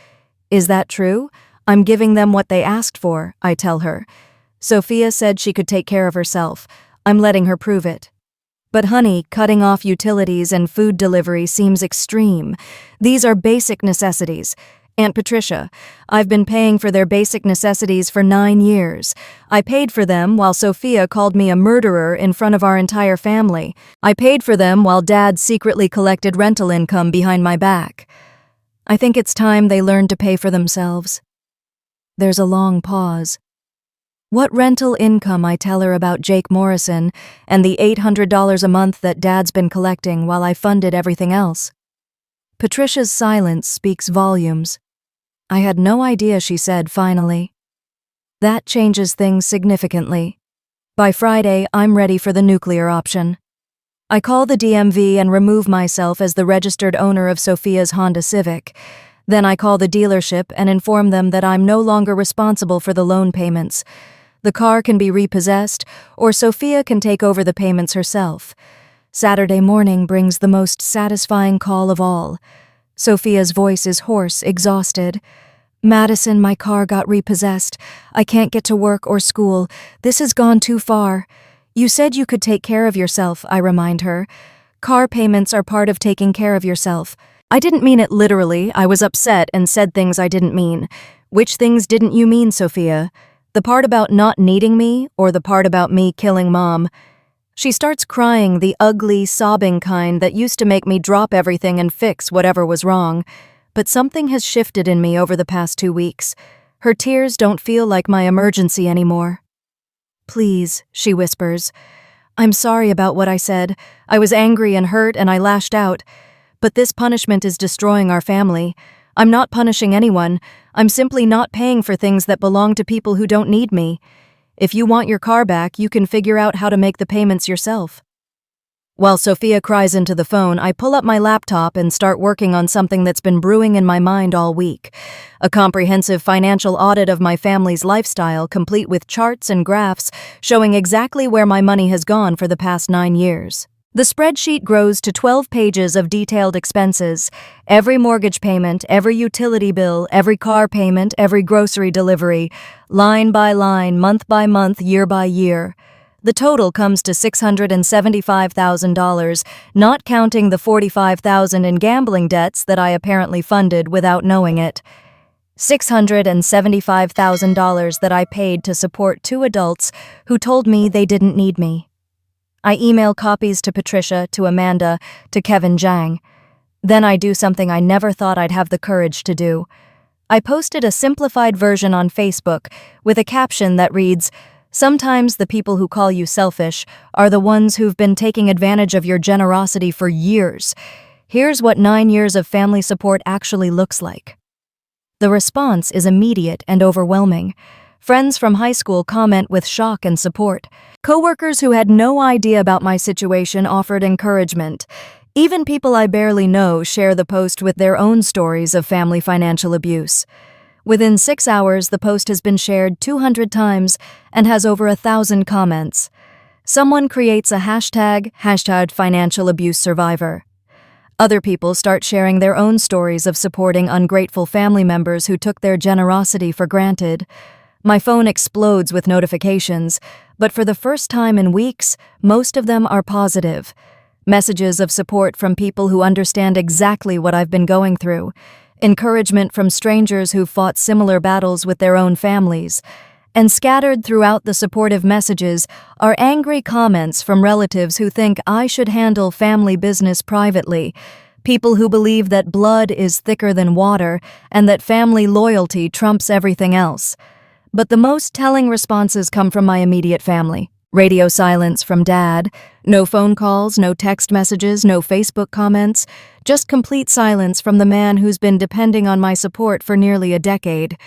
Is that true? I'm giving them what they asked for, I tell her. Sophia said she could take care of herself. I'm letting her prove it. But honey, cutting off utilities and food delivery seems extreme. These are basic necessities. Aunt Patricia, I've been paying for their basic necessities for 9 years. I paid for them while Sophia called me a murderer in front of our entire family. I paid for them while Dad secretly collected rental income behind my back. I think it's time they learned to pay for themselves. There's a long pause. What rental income, I tell her about Jake Morrison and the $800 a month that Dad's been collecting while I funded everything else. Patricia's silence speaks volumes. I had no idea, she said finally. That changes things significantly. By Friday, I'm ready for the nuclear option. I call the DMV and remove myself as the registered owner of Sophia's Honda Civic. Then I call the dealership and inform them that I'm no longer responsible for the loan payments. The car can be repossessed, or Sophia can take over the payments herself. Saturday morning brings the most satisfying call of all. Sophia's voice is hoarse, exhausted. Madison, my car got repossessed. I can't get to work or school. This has gone too far. You said you could take care of yourself, I remind her. Car payments are part of taking care of yourself. I didn't mean it literally. I was upset and said things I didn't mean. Which things didn't you mean, Sophia? The part about not needing me, or the part about me killing Mom? She starts crying, the ugly, sobbing kind that used to make me drop everything and fix whatever was wrong. But something has shifted in me over the past 2 weeks. Her tears don't feel like my emergency anymore. Please, she whispers. I'm sorry about what I said. I was angry and hurt and I lashed out. But this punishment is destroying our family. I'm not punishing anyone. I'm simply not paying for things that belong to people who don't need me. If you want your car back, you can figure out how to make the payments yourself. While Sophia cries into the phone, I pull up my laptop and start working on something that's been brewing in my mind all week. A comprehensive financial audit of my family's lifestyle, complete with charts and graphs showing exactly where my money has gone for the past 9 years. The spreadsheet grows to 12 pages of detailed expenses. Every mortgage payment, every utility bill, every car payment, every grocery delivery, line by line, month by month, year by year. The total comes to $675,000, not counting the $45,000 in gambling debts that I apparently funded without knowing it. $675,000 that I paid to support 2 adults who told me they didn't need me. I email copies to Patricia, to Amanda, to Kevin Zhang. Then I do something I never thought I'd have the courage to do. I posted a simplified version on Facebook with a caption that reads, "Sometimes the people who call you selfish are the ones who've been taking advantage of your generosity for years. Here's what 9 years of family support actually looks like." The response is immediate and overwhelming. Friends from high school comment with shock and support. Coworkers who had no idea about my situation offered encouragement. Even people I barely know share the post with their own stories of family financial abuse. Within 6 hours, the post has been shared 200 times and has over 1,000 comments. Someone creates a hashtag financial abuse survivor. Other people start sharing their own stories of supporting ungrateful family members who took their generosity for granted. My phone explodes with notifications, but for the first time in weeks, most of them are positive. Messages of support from people who understand exactly what I've been going through. Encouragement from strangers who've fought similar battles with their own families. And scattered throughout the supportive messages are angry comments from relatives who think I should handle family business privately. People who believe that blood is thicker than water and that family loyalty trumps everything else. But the most telling responses come from my immediate family. Radio silence from Dad. No phone calls, no text messages, no Facebook comments. Just complete silence from the man who's been depending on my support for nearly a decade.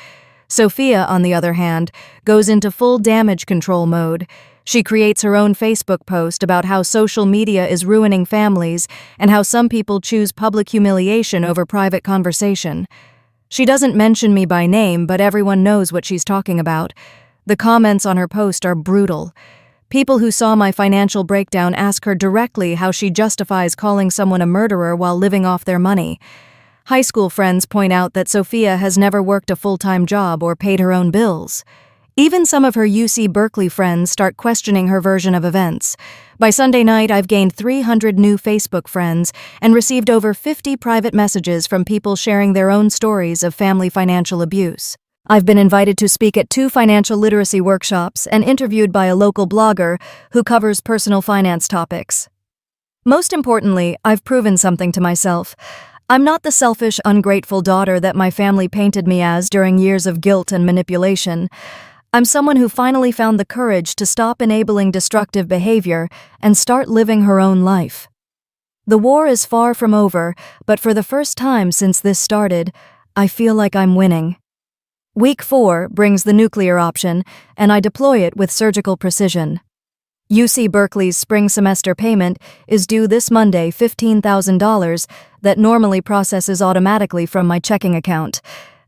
Sophia, on the other hand, goes into full damage control mode. She creates her own Facebook post about how social media is ruining families and how some people choose public humiliation over private conversation. She doesn't mention me by name, but everyone knows what she's talking about. The comments on her post are brutal. People who saw my financial breakdown ask her directly how she justifies calling someone a murderer while living off their money. High school friends point out that Sophia has never worked a full-time job or paid her own bills. Even some of her UC Berkeley friends start questioning her version of events. By Sunday night, I've gained 300 new Facebook friends and received over 50 private messages from people sharing their own stories of family financial abuse. I've been invited to speak at 2 financial literacy workshops and interviewed by a local blogger who covers personal finance topics. Most importantly, I've proven something to myself. I'm not the selfish, ungrateful daughter that my family painted me as during years of guilt and manipulation. I'm someone who finally found the courage to stop enabling destructive behavior and start living her own life. The war is far from over, but for the first time since this started, I feel like I'm winning. Week 4 brings the nuclear option, and I deploy it with surgical precision. UC Berkeley's spring semester payment is due this Monday, $15,000, that normally processes automatically from my checking account.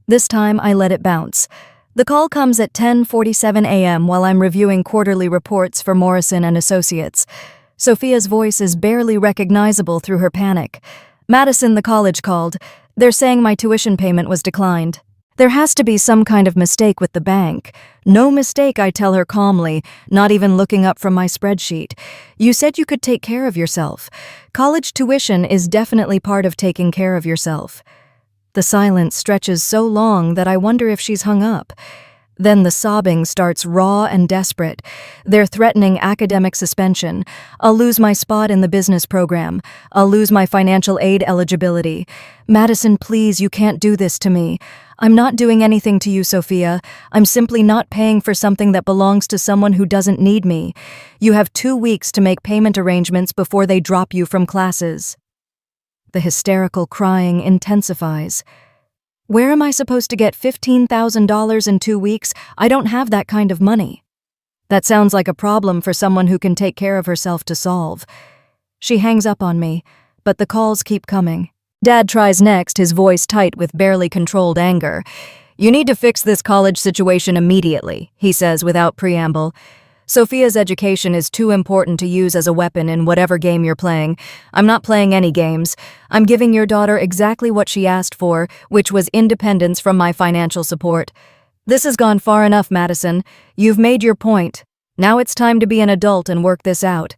This time I let it bounce. The call comes at 10:47 a.m. while I'm reviewing quarterly reports for Morrison & Associates. Sophia's voice is barely recognizable through her panic. Madison, the college, called. They're saying my tuition payment was declined. There has to be some kind of mistake with the bank. No mistake, I tell her calmly, not even looking up from my spreadsheet. You said you could take care of yourself. College tuition is definitely part of taking care of yourself. The silence stretches so long that I wonder if she's hung up. Then the sobbing starts raw and desperate. They're threatening academic suspension. I'll lose my spot in the business program. I'll lose my financial aid eligibility. Madison, please, you can't do this to me. I'm not doing anything to you, Sophia. I'm simply not paying for something that belongs to someone who doesn't need me. You have 2 weeks to make payment arrangements before they drop you from classes. The hysterical crying intensifies. Where am I supposed to get $15,000 in 2 weeks? I don't have that kind of money. That sounds like a problem for someone who can take care of herself to solve. She hangs up on me, but the calls keep coming. Dad tries next, his voice tight with barely controlled anger. You need to fix this college situation immediately, he says without preamble. Sophia's education is too important to use as a weapon in whatever game you're playing. I'm not playing any games. I'm giving your daughter exactly what she asked for, which was independence from my financial support. This has gone far enough, Madison. You've made your point. Now it's time to be an adult and work this out.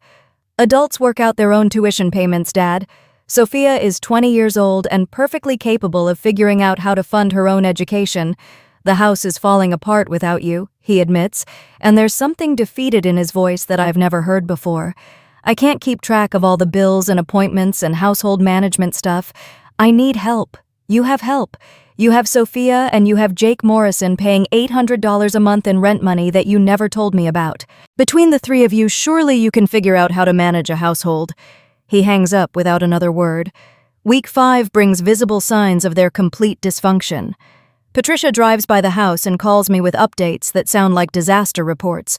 Adults work out their own tuition payments, Dad. Sophia is 20 years old and perfectly capable of figuring out how to fund her own education. The house is falling apart without you, he admits, and there's something defeated in his voice that I've never heard before. I can't keep track of all the bills and appointments and household management stuff. I need help. You have help. You have Sophia and you have Jake Morrison paying $800 a month in rent money that you never told me about. Between the three of you, surely you can figure out how to manage a household. He hangs up without another word. Week 5 brings visible signs of their complete dysfunction. Patricia drives by the house and calls me with updates that sound like disaster reports.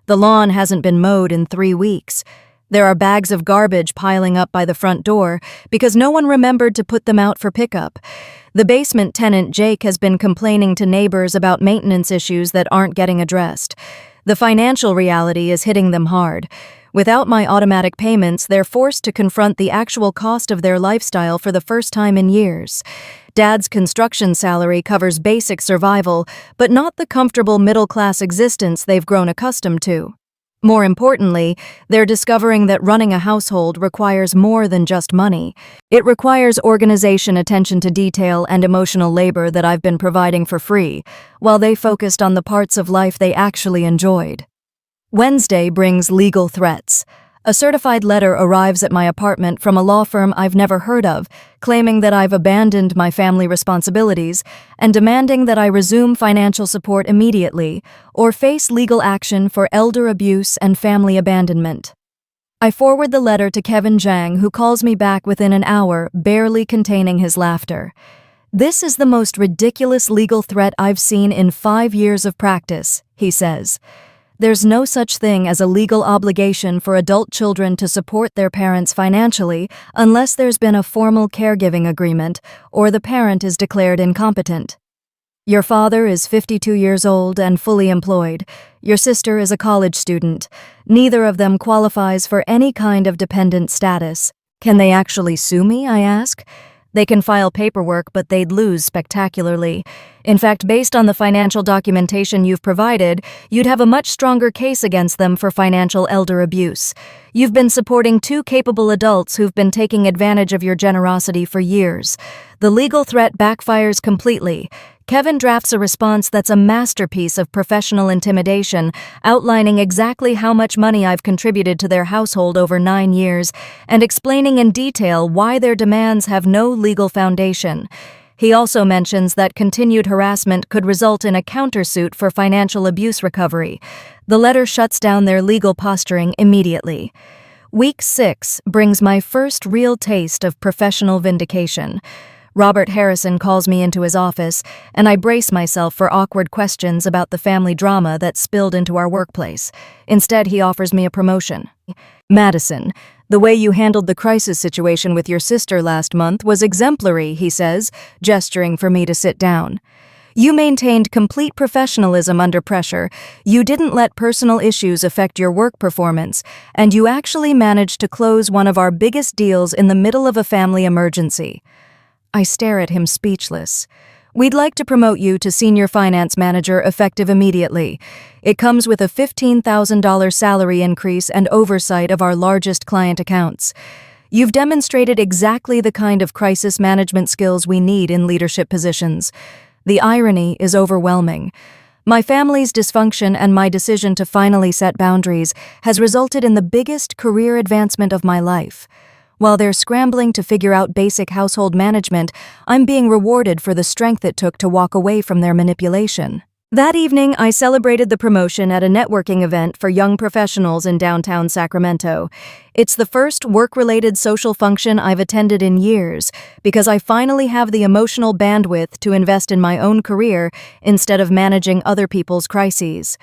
The lawn hasn't been mowed in 3 weeks. There are bags of garbage piling up by the front door because no one remembered to put them out for pickup. The basement tenant, Jake, has been complaining to neighbors about maintenance issues that aren't getting addressed. The financial reality is hitting them hard. Without my automatic payments, they're forced to confront the actual cost of their lifestyle for the first time in years. Dad's construction salary covers basic survival, but not the comfortable middle-class existence they've grown accustomed to. More importantly, they're discovering that running a household requires more than just money. It requires organization, attention to detail, and emotional labor that I've been providing for free, while they focused on the parts of life they actually enjoyed. Wednesday brings legal threats. A certified letter arrives at my apartment from a law firm I've never heard of, claiming that I've abandoned my family responsibilities and demanding that I resume financial support immediately or face legal action for elder abuse and family abandonment. I forward the letter to Kevin Zhang, who calls me back within an hour, barely containing his laughter. This is the most ridiculous legal threat I've seen in 5 years of practice, he says. There's no such thing as a legal obligation for adult children to support their parents financially unless there's been a formal caregiving agreement or the parent is declared incompetent. Your father is 52 years old and fully employed. Your sister is a college student. Neither of them qualifies for any kind of dependent status. Can they actually sue me, I ask? They can file paperwork, but they'd lose spectacularly. In fact, based on the financial documentation you've provided, you'd have a much stronger case against them for financial elder abuse. You've been supporting 2 capable adults who've been taking advantage of your generosity for years. The legal threat backfires completely. Kevin drafts a response that's a masterpiece of professional intimidation, outlining exactly how much money I've contributed to their household over 9 years, and explaining in detail why their demands have no legal foundation. He also mentions that continued harassment could result in a countersuit for financial abuse recovery. The letter shuts down their legal posturing immediately. Week 6 brings my first real taste of professional vindication. Robert Harrison calls me into his office, and I brace myself for awkward questions about the family drama that spilled into our workplace. Instead, he offers me a promotion. Madison, the way you handled the crisis situation with your sister last month was exemplary, he says, gesturing for me to sit down. You maintained complete professionalism under pressure, you didn't let personal issues affect your work performance, and you actually managed to close one of our biggest deals in the middle of a family emergency. I stare at him speechless. We'd like to promote you to Senior Finance Manager effective immediately. It comes with a $15,000 salary increase and oversight of our largest client accounts. You've demonstrated exactly the kind of crisis management skills we need in leadership positions. The irony is overwhelming. My family's dysfunction and my decision to finally set boundaries has resulted in the biggest career advancement of my life. While they're scrambling to figure out basic household management, I'm being rewarded for the strength it took to walk away from their manipulation. That evening, I celebrated the promotion at a networking event for young professionals in downtown Sacramento. It's the first work-related social function I've attended in years because I finally have the emotional bandwidth to invest in my own career instead of managing other people's crises.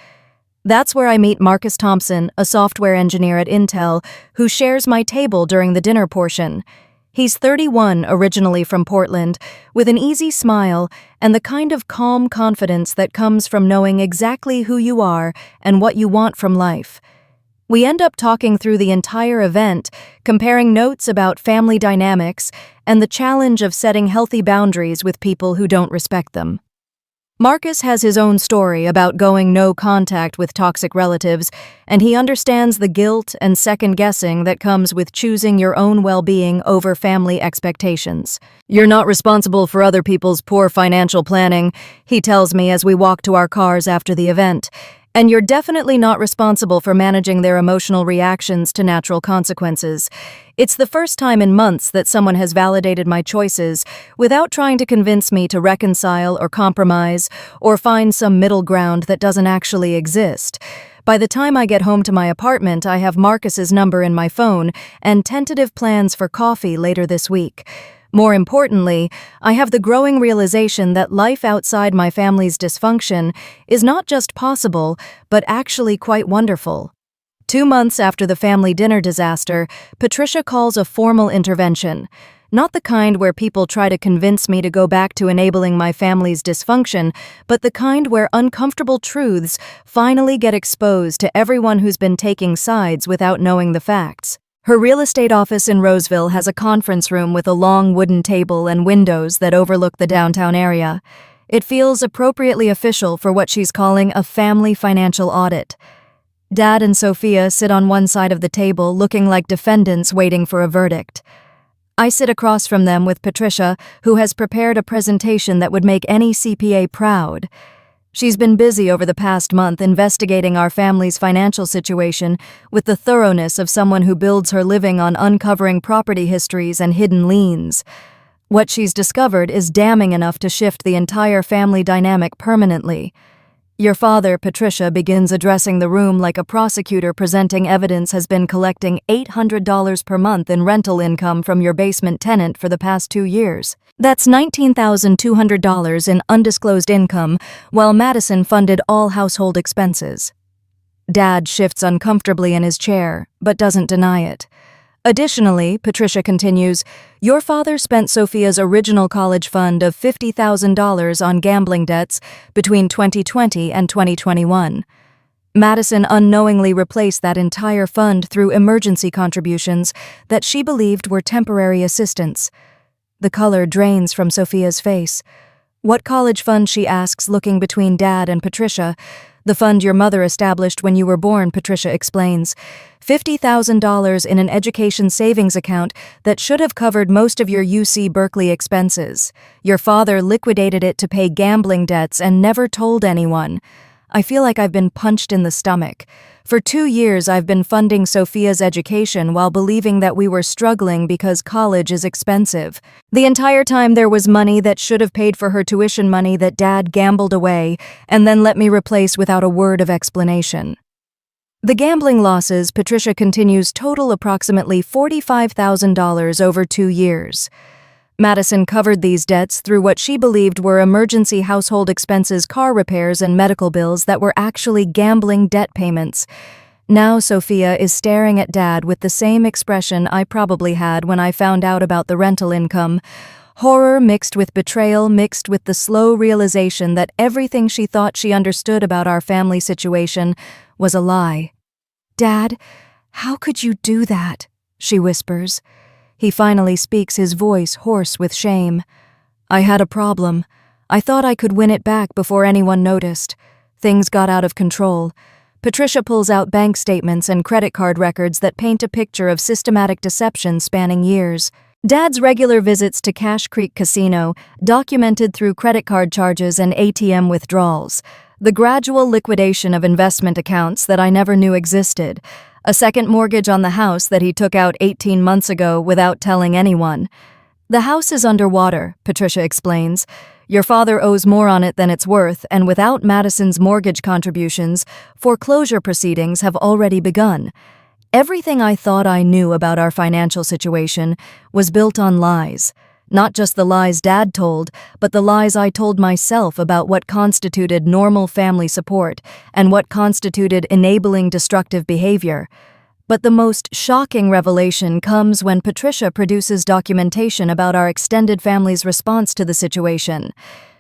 That's where I meet Marcus Thompson, a software engineer at Intel, who shares my table during the dinner portion. He's 31, originally from Portland, with an easy smile and the kind of calm confidence that comes from knowing exactly who you are and what you want from life. We end up talking through the entire event, comparing notes about family dynamics and the challenge of setting healthy boundaries with people who don't respect them. Marcus has his own story about going no contact with toxic relatives, and he understands the guilt and second-guessing that comes with choosing your own well-being over family expectations. "You're not responsible for other people's poor financial planning," he tells me as we walk to our cars after the event, "and you're definitely not responsible for managing their emotional reactions to natural consequences." It's the first time in months that someone has validated my choices without trying to convince me to reconcile or compromise or find some middle ground that doesn't actually exist. By the time I get home to my apartment, I have Marcus's number in my phone and tentative plans for coffee later this week. More importantly, I have the growing realization that life outside my family's dysfunction is not just possible, but actually quite wonderful. 2 months after the family dinner disaster, Patricia calls a formal intervention. Not the kind where people try to convince me to go back to enabling my family's dysfunction, but the kind where uncomfortable truths finally get exposed to everyone who's been taking sides without knowing the facts. Her real estate office in Roseville has a conference room with a long wooden table and windows that overlook the downtown area. It feels appropriately official for what she's calling a family financial audit. Dad and Sophia sit on one side of the table looking like defendants waiting for a verdict. I sit across from them with Patricia, who has prepared a presentation that would make any CPA proud. She's been busy over the past month investigating our family's financial situation with the thoroughness of someone who builds her living on uncovering property histories and hidden liens. What she's discovered is damning enough to shift the entire family dynamic permanently. Your father, Patricia, begins addressing the room like a prosecutor presenting evidence has been collecting $800 per month in rental income from your basement tenant for the past 2 years. That's $19,200 in undisclosed income, while Madison funded all household expenses. Dad shifts uncomfortably in his chair, but doesn't deny it. Additionally, Patricia continues, your father spent Sophia's original college fund of $50,000 on gambling debts between 2020 and 2021. Madison unknowingly replaced that entire fund through emergency contributions that she believed were temporary assistance. The color drains from Sophia's face. What college fund, she asks, looking between Dad and Patricia. The fund your mother established when you were born, Patricia explains. $50,000 in an education savings account that should have covered most of your UC Berkeley expenses. Your father liquidated it to pay gambling debts and never told anyone. I feel like I've been punched in the stomach. For 2 years, I've been funding Sophia's education while believing that we were struggling because college is expensive. The entire time there was money that should have paid for her tuition money that Dad gambled away and then let me replace without a word of explanation. The gambling losses, Patricia continues, total approximately $45,000 over 2 years. Madison covered these debts through what she believed were emergency household expenses, car repairs, and medical bills that were actually gambling debt payments. Now Sophia is staring at Dad with the same expression I probably had when I found out about the rental income. Horror mixed with betrayal, mixed with the slow realization that everything she thought she understood about our family situation was a lie. "Dad, how could you do that?" she whispers. He finally speaks, his voice hoarse with shame. "I had a problem. I thought I could win it back before anyone noticed. Things got out of control. Patricia pulls out bank statements and credit card records that paint a picture of systematic deception spanning years. Dad's regular visits to Cash Creek Casino, documented through credit card charges and ATM withdrawals. The gradual liquidation of investment accounts that I never knew existed. A second mortgage on the house that he took out 18 months ago without telling anyone. The house is underwater, Patricia explains. Your father owes more on it than it's worth, and without Madison's mortgage contributions, foreclosure proceedings have already begun. Everything I thought I knew about our financial situation was built on lies. Not just the lies Dad told, but the lies I told myself about what constituted normal family support and what constituted enabling destructive behavior. But the most shocking revelation comes when Patricia produces documentation about our extended family's response to the situation.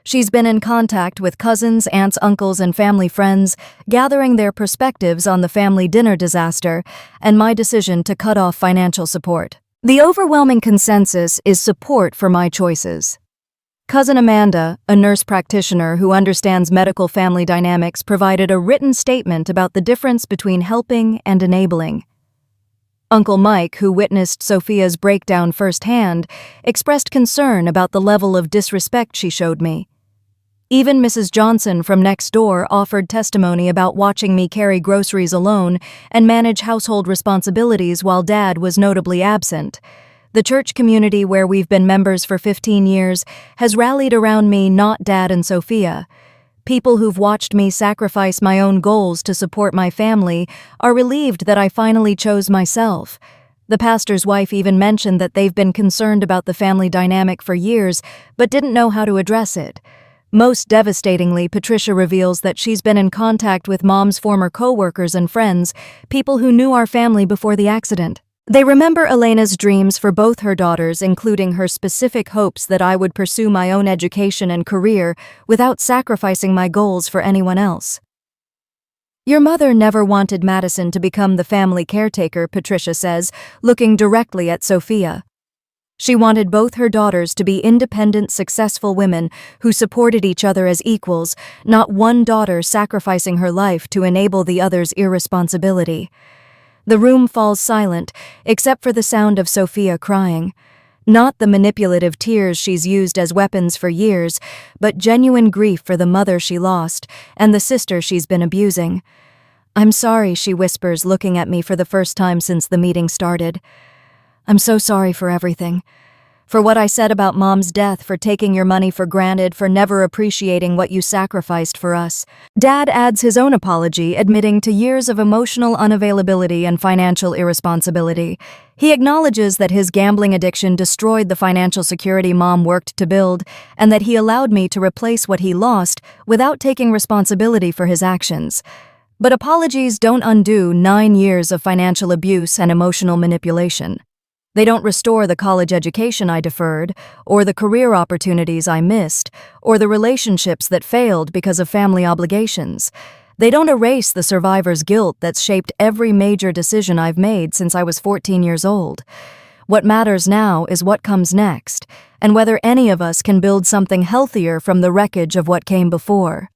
She's been in contact with cousins, aunts, uncles, and family friends, gathering their perspectives on the family dinner disaster and my decision to cut off financial support. The overwhelming consensus is support for my choices. Cousin Amanda, a nurse practitioner who understands medical family dynamics, provided a written statement about the difference between helping and enabling. Uncle Mike, who witnessed Sophia's breakdown firsthand, expressed concern about the level of disrespect she showed me. Even Mrs. Johnson from next door offered testimony about watching me carry groceries alone and manage household responsibilities while Dad was notably absent. The church community where we've been members for 15 years has rallied around me, not Dad and Sophia. People who've watched me sacrifice my own goals to support my family are relieved that I finally chose myself. The pastor's wife even mentioned that they've been concerned about the family dynamic for years, but didn't know how to address it. Most devastatingly, Patricia reveals that she's been in contact with Mom's former co-workers and friends, people who knew our family before the accident. They remember Elena's dreams for both her daughters, including her specific hopes that I would pursue my own education and career without sacrificing my goals for anyone else. Your mother never wanted Madison to become the family caretaker, Patricia says, looking directly at Sophia. She wanted both her daughters to be independent, successful women who supported each other as equals, not one daughter sacrificing her life to enable the other's irresponsibility. The room falls silent, except for the sound of Sophia crying. Not the manipulative tears she's used as weapons for years, but genuine grief for the mother she lost and the sister she's been abusing. I'm sorry, she whispers, looking at me for the first time since the meeting started. I'm so sorry for everything. For what I said about Mom's death, for taking your money for granted, for never appreciating what you sacrificed for us. Dad adds his own apology, admitting to years of emotional unavailability and financial irresponsibility. He acknowledges that his gambling addiction destroyed the financial security Mom worked to build, and that he allowed me to replace what he lost without taking responsibility for his actions. But apologies don't undo 9 years of financial abuse and emotional manipulation. They don't restore the college education I deferred, or the career opportunities I missed, or the relationships that failed because of family obligations. They don't erase the survivor's guilt that's shaped every major decision I've made since I was 14 years old. What matters now is what comes next, and whether any of us can build something healthier from the wreckage of what came before.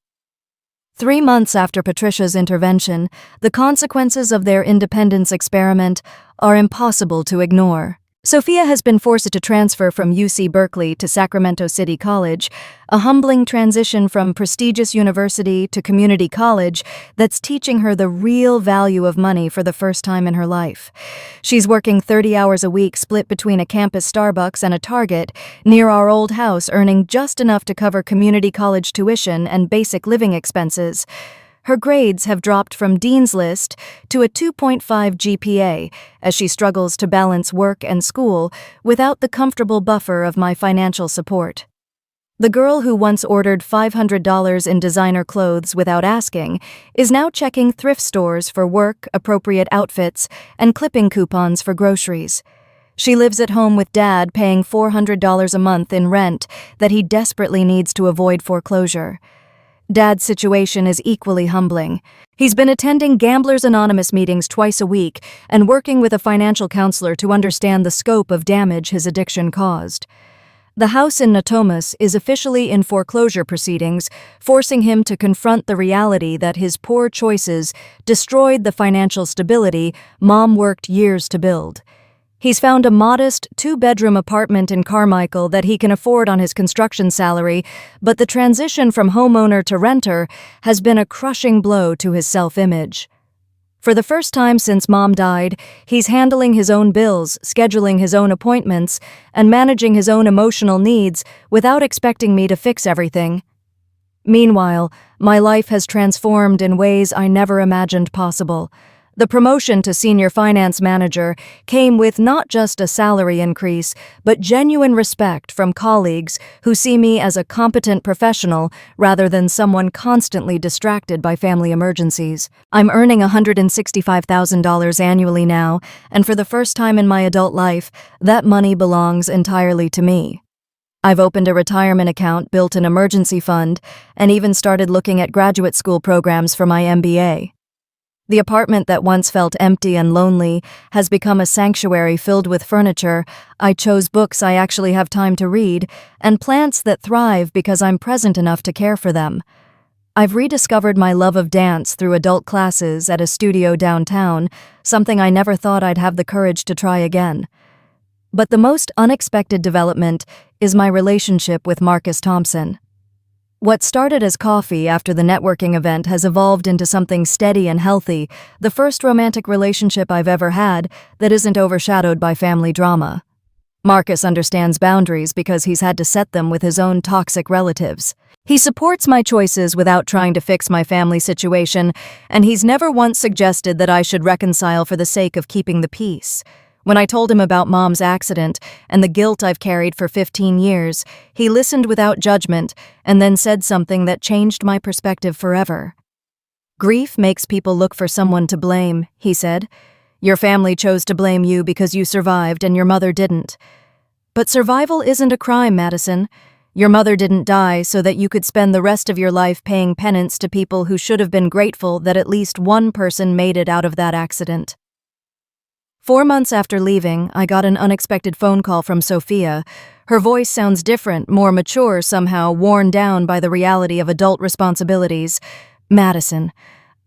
3 months after Patricia's intervention, the consequences of their independence experiment are impossible to ignore. Sophia has been forced to transfer from UC Berkeley to Sacramento City College, a humbling transition from prestigious university to community college that's teaching her the real value of money for the first time in her life. She's working 30 hours a week split between a campus Starbucks and a Target near our old house, earning just enough to cover community college tuition and basic living expenses. Her grades have dropped from Dean's List to a 2.5 GPA as she struggles to balance work and school without the comfortable buffer of my financial support. The girl who once ordered $500 in designer clothes without asking is now checking thrift stores for work-appropriate outfits and clipping coupons for groceries. She lives at home with Dad, paying $400 a month in rent that he desperately needs to avoid foreclosure. Dad's situation is equally humbling. He's been attending Gamblers Anonymous meetings twice a week and working with a financial counselor to understand the scope of damage his addiction caused. The house in Natomas is officially in foreclosure proceedings, forcing him to confront the reality that his poor choices destroyed the financial stability Mom worked years to build. He's found a modest, two-bedroom apartment in Carmichael that he can afford on his construction salary, but the transition from homeowner to renter has been a crushing blow to his self-image. For the first time since Mom died, he's handling his own bills, scheduling his own appointments, and managing his own emotional needs without expecting me to fix everything. Meanwhile, my life has transformed in ways I never imagined possible. The promotion to senior finance manager came with not just a salary increase, but genuine respect from colleagues who see me as a competent professional rather than someone constantly distracted by family emergencies. I'm earning $165,000 annually now, and for the first time in my adult life, that money belongs entirely to me. I've opened a retirement account, built an emergency fund, and even started looking at graduate school programs for my MBA. The apartment that once felt empty and lonely has become a sanctuary filled with furniture. I chose books I actually have time to read, and plants that thrive because I'm present enough to care for them. I've rediscovered my love of dance through adult classes at a studio downtown, something I never thought I'd have the courage to try again. But the most unexpected development is my relationship with Marcus Thompson. What started as coffee after the networking event has evolved into something steady and healthy, the first romantic relationship I've ever had that isn't overshadowed by family drama. Marcus understands boundaries because he's had to set them with his own toxic relatives. He supports my choices without trying to fix my family situation, and he's never once suggested that I should reconcile for the sake of keeping the peace. When I told him about Mom's accident and the guilt I've carried for 15 years, he listened without judgment and then said something that changed my perspective forever. "Grief makes people look for someone to blame," he said. "Your family chose to blame you because you survived and your mother didn't. But survival isn't a crime, Madison. Your mother didn't die so that you could spend the rest of your life paying penance to people who should have been grateful that at least one person made it out of that accident." 4 months after leaving, I got an unexpected phone call from Sophia. Her voice sounds different, more mature, somehow worn down by the reality of adult responsibilities. "Madison,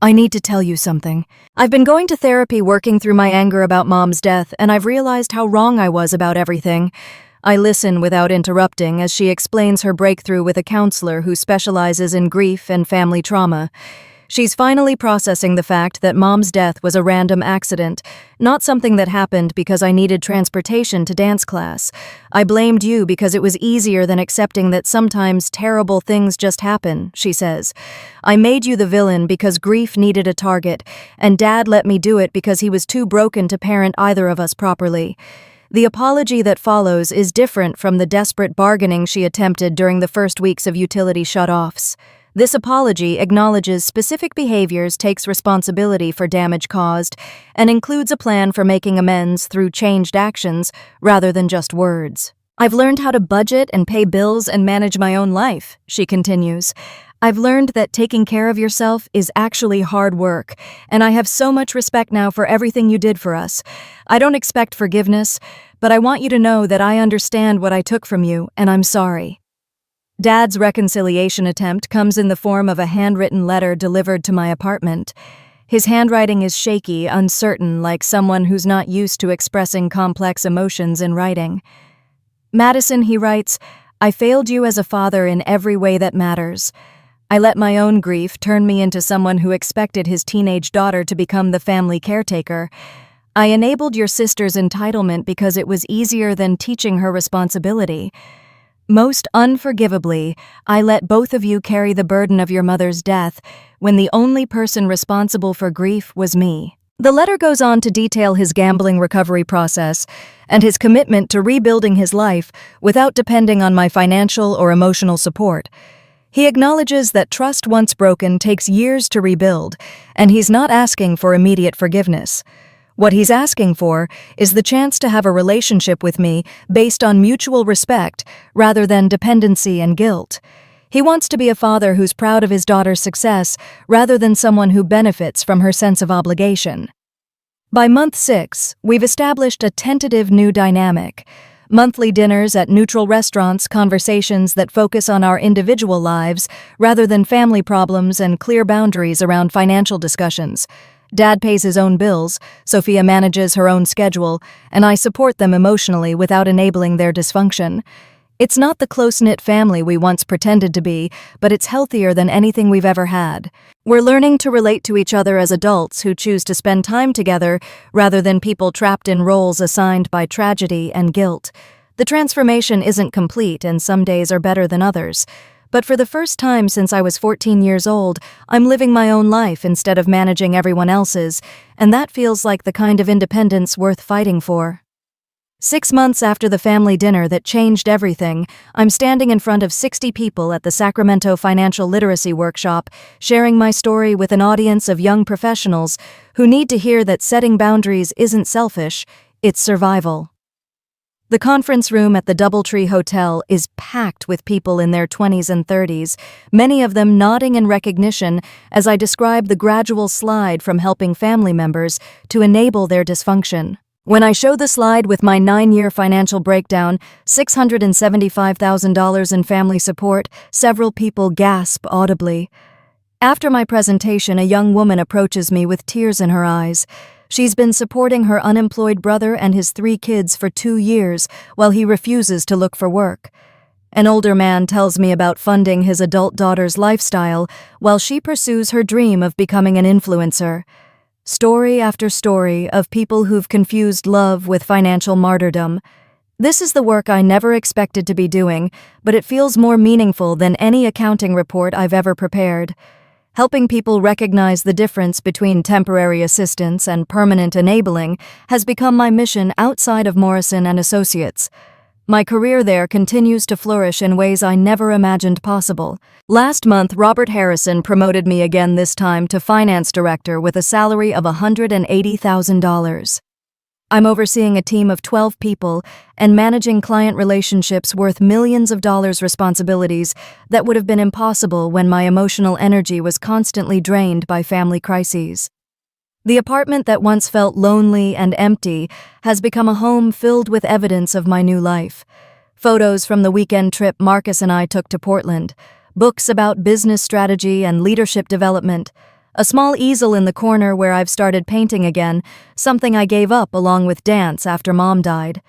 I need to tell you something. I've been going to therapy working through my anger about Mom's death, and I've realized how wrong I was about everything." I listen without interrupting as she explains her breakthrough with a counselor who specializes in grief and family trauma. She's finally processing the fact that Mom's death was a random accident, not something that happened because I needed transportation to dance class. "I blamed you because it was easier than accepting that sometimes terrible things just happen," she says. "I made you the villain because grief needed a target, and Dad let me do it because he was too broken to parent either of us properly." The apology that follows is different from the desperate bargaining she attempted during the first weeks of utility shutoffs. This apology acknowledges specific behaviors, takes responsibility for damage caused, and includes a plan for making amends through changed actions rather than just words. "I've learned how to budget and pay bills and manage my own life," she continues. "I've learned that taking care of yourself is actually hard work, and I have so much respect now for everything you did for us. I don't expect forgiveness, but I want you to know that I understand what I took from you, and I'm sorry." Dad's reconciliation attempt comes in the form of a handwritten letter delivered to my apartment. His handwriting is shaky, uncertain, like someone who's not used to expressing complex emotions in writing. "Madison," he writes, "I failed you as a father in every way that matters. I let my own grief turn me into someone who expected his teenage daughter to become the family caretaker. I enabled your sister's entitlement because it was easier than teaching her responsibility. Most unforgivably, I let both of you carry the burden of your mother's death when the only person responsible for grief was me." The letter goes on to detail his gambling recovery process and his commitment to rebuilding his life without depending on my financial or emotional support. He acknowledges that trust once broken takes years to rebuild, and he's not asking for immediate forgiveness. What he's asking for is the chance to have a relationship with me based on mutual respect rather than dependency and guilt. He wants to be a father who's proud of his daughter's success rather than someone who benefits from her sense of obligation. By month 6, we've established a tentative new dynamic. Monthly dinners at neutral restaurants, conversations that focus on our individual lives rather than family problems, and clear boundaries around financial discussions. Dad pays his own bills, Sophia manages her own schedule, and I support them emotionally without enabling their dysfunction. It's not the close-knit family we once pretended to be, but it's healthier than anything we've ever had. We're learning to relate to each other as adults who choose to spend time together rather than people trapped in roles assigned by tragedy and guilt. The transformation isn't complete, and some days are better than others. But for the first time since I was 14 years old, I'm living my own life instead of managing everyone else's, and that feels like the kind of independence worth fighting for. 6 months after the family dinner that changed everything, I'm standing in front of 60 people at the Sacramento Financial Literacy Workshop, sharing my story with an audience of young professionals who need to hear that setting boundaries isn't selfish, it's survival. The conference room at the Doubletree Hotel is packed with people in their 20s and 30s, many of them nodding in recognition as I describe the gradual slide from helping family members to enable their dysfunction. When I show the slide with my 9-year financial breakdown, $675,000 in family support, several people gasp audibly. After my presentation, a young woman approaches me with tears in her eyes. She's been supporting her unemployed brother and his 3 kids for 2 years while he refuses to look for work. An older man tells me about funding his adult daughter's lifestyle while she pursues her dream of becoming an influencer. Story after story of people who've confused love with financial martyrdom. This is the work I never expected to be doing, but it feels more meaningful than any accounting report I've ever prepared. Helping people recognize the difference between temporary assistance and permanent enabling has become my mission outside of Morrison & Associates. My career there continues to flourish in ways I never imagined possible. Last month, Robert Harrison promoted me again, this time to finance director with a salary of $180,000. I'm overseeing a team of 12 people and managing client relationships worth millions of dollars, responsibilities that would have been impossible when my emotional energy was constantly drained by family crises. The apartment that once felt lonely and empty has become a home filled with evidence of my new life. Photos from the weekend trip Marcus and I took to Portland, books about business strategy and leadership development, a small easel in the corner where I've started painting again, something I gave up along with dance after Mom died.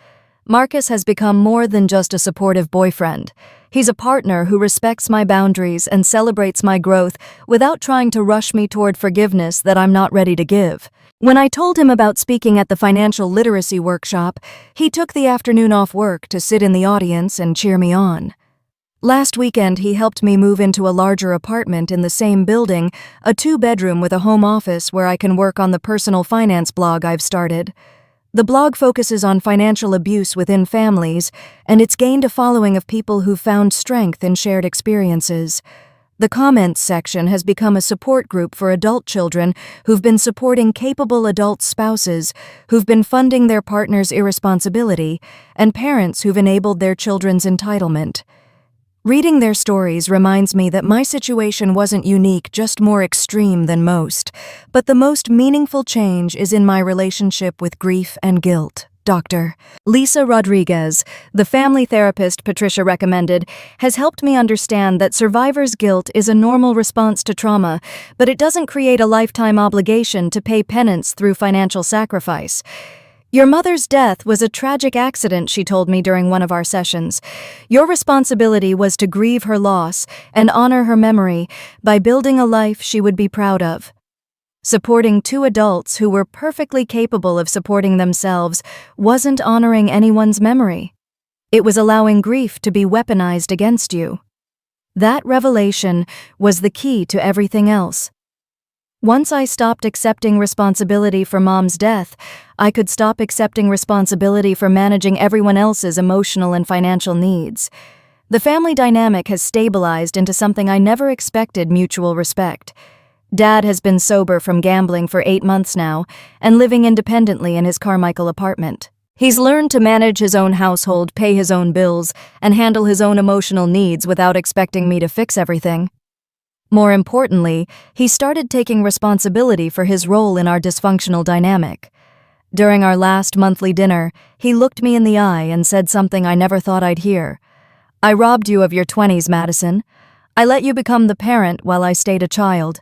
Marcus has become more than just a supportive boyfriend. He's a partner who respects my boundaries and celebrates my growth without trying to rush me toward forgiveness that I'm not ready to give. When I told him about speaking at the financial literacy workshop, he took the afternoon off work to sit in the audience and cheer me on. Last weekend, he helped me move into a larger apartment in the same building, a 2-bedroom with a home office where I can work on the personal finance blog I've started. The blog focuses on financial abuse within families, and it's gained a following of people who've found strength in shared experiences. The comments section has become a support group for adult children who've been supporting capable adult spouses who've been funding their partner's irresponsibility, and parents who've enabled their children's entitlement. Reading their stories reminds me that my situation wasn't unique, just more extreme than most. But the most meaningful change is in my relationship with grief and guilt. Dr. Lisa Rodriguez, the family therapist Patricia recommended, has helped me understand that survivor's guilt is a normal response to trauma, but it doesn't create a lifetime obligation to pay penance through financial sacrifice. Your mother's death was a tragic accident, she told me during one of our sessions. Your responsibility was to grieve her loss and honor her memory by building a life she would be proud of. Supporting 2 adults who were perfectly capable of supporting themselves wasn't honoring anyone's memory. It was allowing grief to be weaponized against you. That revelation was the key to everything else. Once I stopped accepting responsibility for Mom's death, I could stop accepting responsibility for managing everyone else's emotional and financial needs. The family dynamic has stabilized into something I never expected: mutual respect. Dad has been sober from gambling for 8 months now and living independently in his Carmichael apartment. He's learned to manage his own household, pay his own bills, and handle his own emotional needs without expecting me to fix everything. More importantly, he started taking responsibility for his role in our dysfunctional dynamic. During our last monthly dinner, he looked me in the eye and said something I never thought I'd hear. "I robbed you of your 20s, Madison. I let you become the parent while I stayed a child.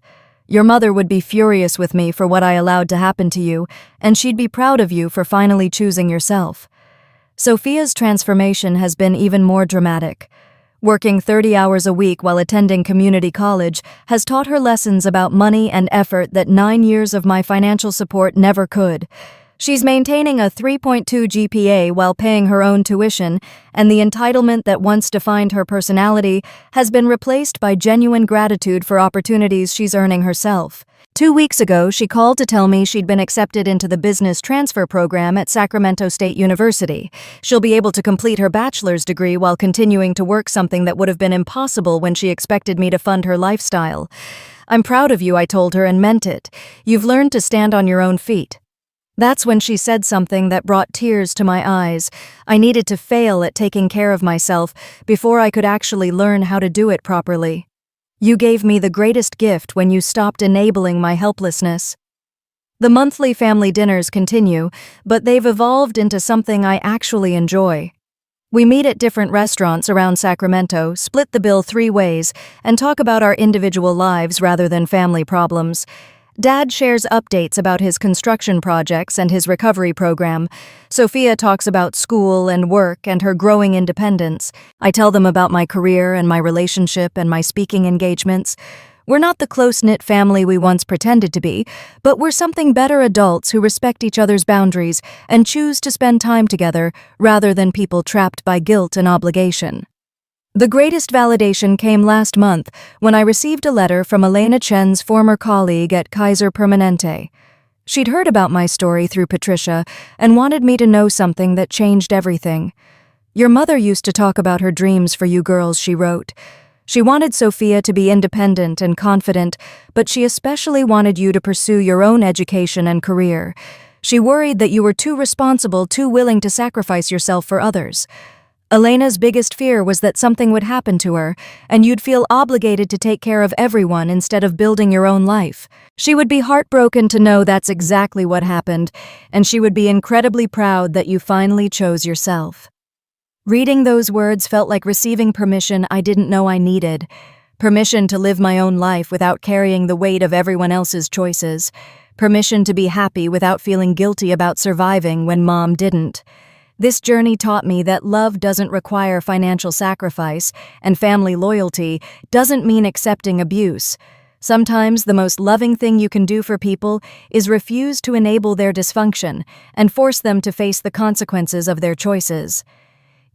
Your mother would be furious with me for what I allowed to happen to you, and she'd be proud of you for finally choosing yourself." Sophia's transformation has been even more dramatic. Working 30 hours a week while attending community college has taught her lessons about money and effort that 9 years of my financial support never could. She's maintaining a 3.2 GPA while paying her own tuition, and the entitlement that once defined her personality has been replaced by genuine gratitude for opportunities she's earning herself. 2 weeks ago, she called to tell me she'd been accepted into the business transfer program at Sacramento State University. She'll be able to complete her bachelor's degree while continuing to work, something that would have been impossible when she expected me to fund her lifestyle. "I'm proud of you," I told her, and meant it. "You've learned to stand on your own feet." That's when she said something that brought tears to my eyes. I needed to fail at taking care of myself before I could actually learn how to do it properly. "You gave me the greatest gift when you stopped enabling my helplessness." The monthly family dinners continue, but they've evolved into something I actually enjoy. We meet at different restaurants around Sacramento, split the bill 3 ways, and talk about our individual lives rather than family problems. Dad shares updates about his construction projects and his recovery program. Sophia talks about school and work and her growing independence. I tell them about my career and my relationship and my speaking engagements. We're not the close-knit family we once pretended to be, but we're something better adults who respect each other's boundaries and choose to spend time together rather than people trapped by guilt and obligation. The greatest validation came last month when I received a letter from Elena Chen's former colleague at Kaiser Permanente. She'd heard about my story through Patricia and wanted me to know something that changed everything. "Your mother used to talk about her dreams for you girls," she wrote. "She wanted Sophia to be independent and confident, but she especially wanted you to pursue your own education and career. She worried that you were too responsible, too willing to sacrifice yourself for others. Elena's biggest fear was that something would happen to her, and you'd feel obligated to take care of everyone instead of building your own life. She would be heartbroken to know that's exactly what happened, and she would be incredibly proud that you finally chose yourself." Reading those words felt like receiving permission I didn't know I needed. Permission to live my own life without carrying the weight of everyone else's choices. Permission to be happy without feeling guilty about surviving when Mom didn't. This journey taught me that love doesn't require financial sacrifice, and family loyalty doesn't mean accepting abuse. Sometimes the most loving thing you can do for people is refuse to enable their dysfunction and force them to face the consequences of their choices.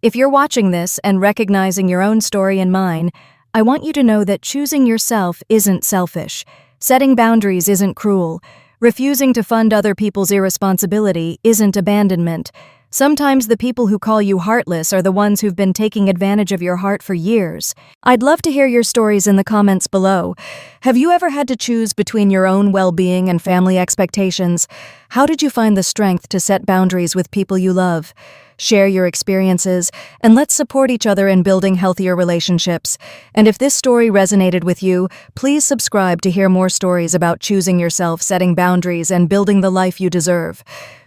If you're watching this and recognizing your own story and mine, I want you to know that choosing yourself isn't selfish. Setting boundaries isn't cruel. Refusing to fund other people's irresponsibility isn't abandonment. Sometimes the people who call you heartless are the ones who've been taking advantage of your heart for years. I'd love to hear your stories in the comments below. Have you ever had to choose between your own well-being and family expectations? How did you find the strength to set boundaries with people you love? Share your experiences, and let's support each other in building healthier relationships. And if this story resonated with you, please subscribe to hear more stories about choosing yourself, setting boundaries, and building the life you deserve.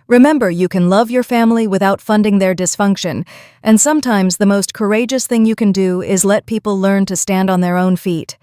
Remember, you can love your family without funding their dysfunction, and sometimes the most courageous thing you can do is let people learn to stand on their own feet.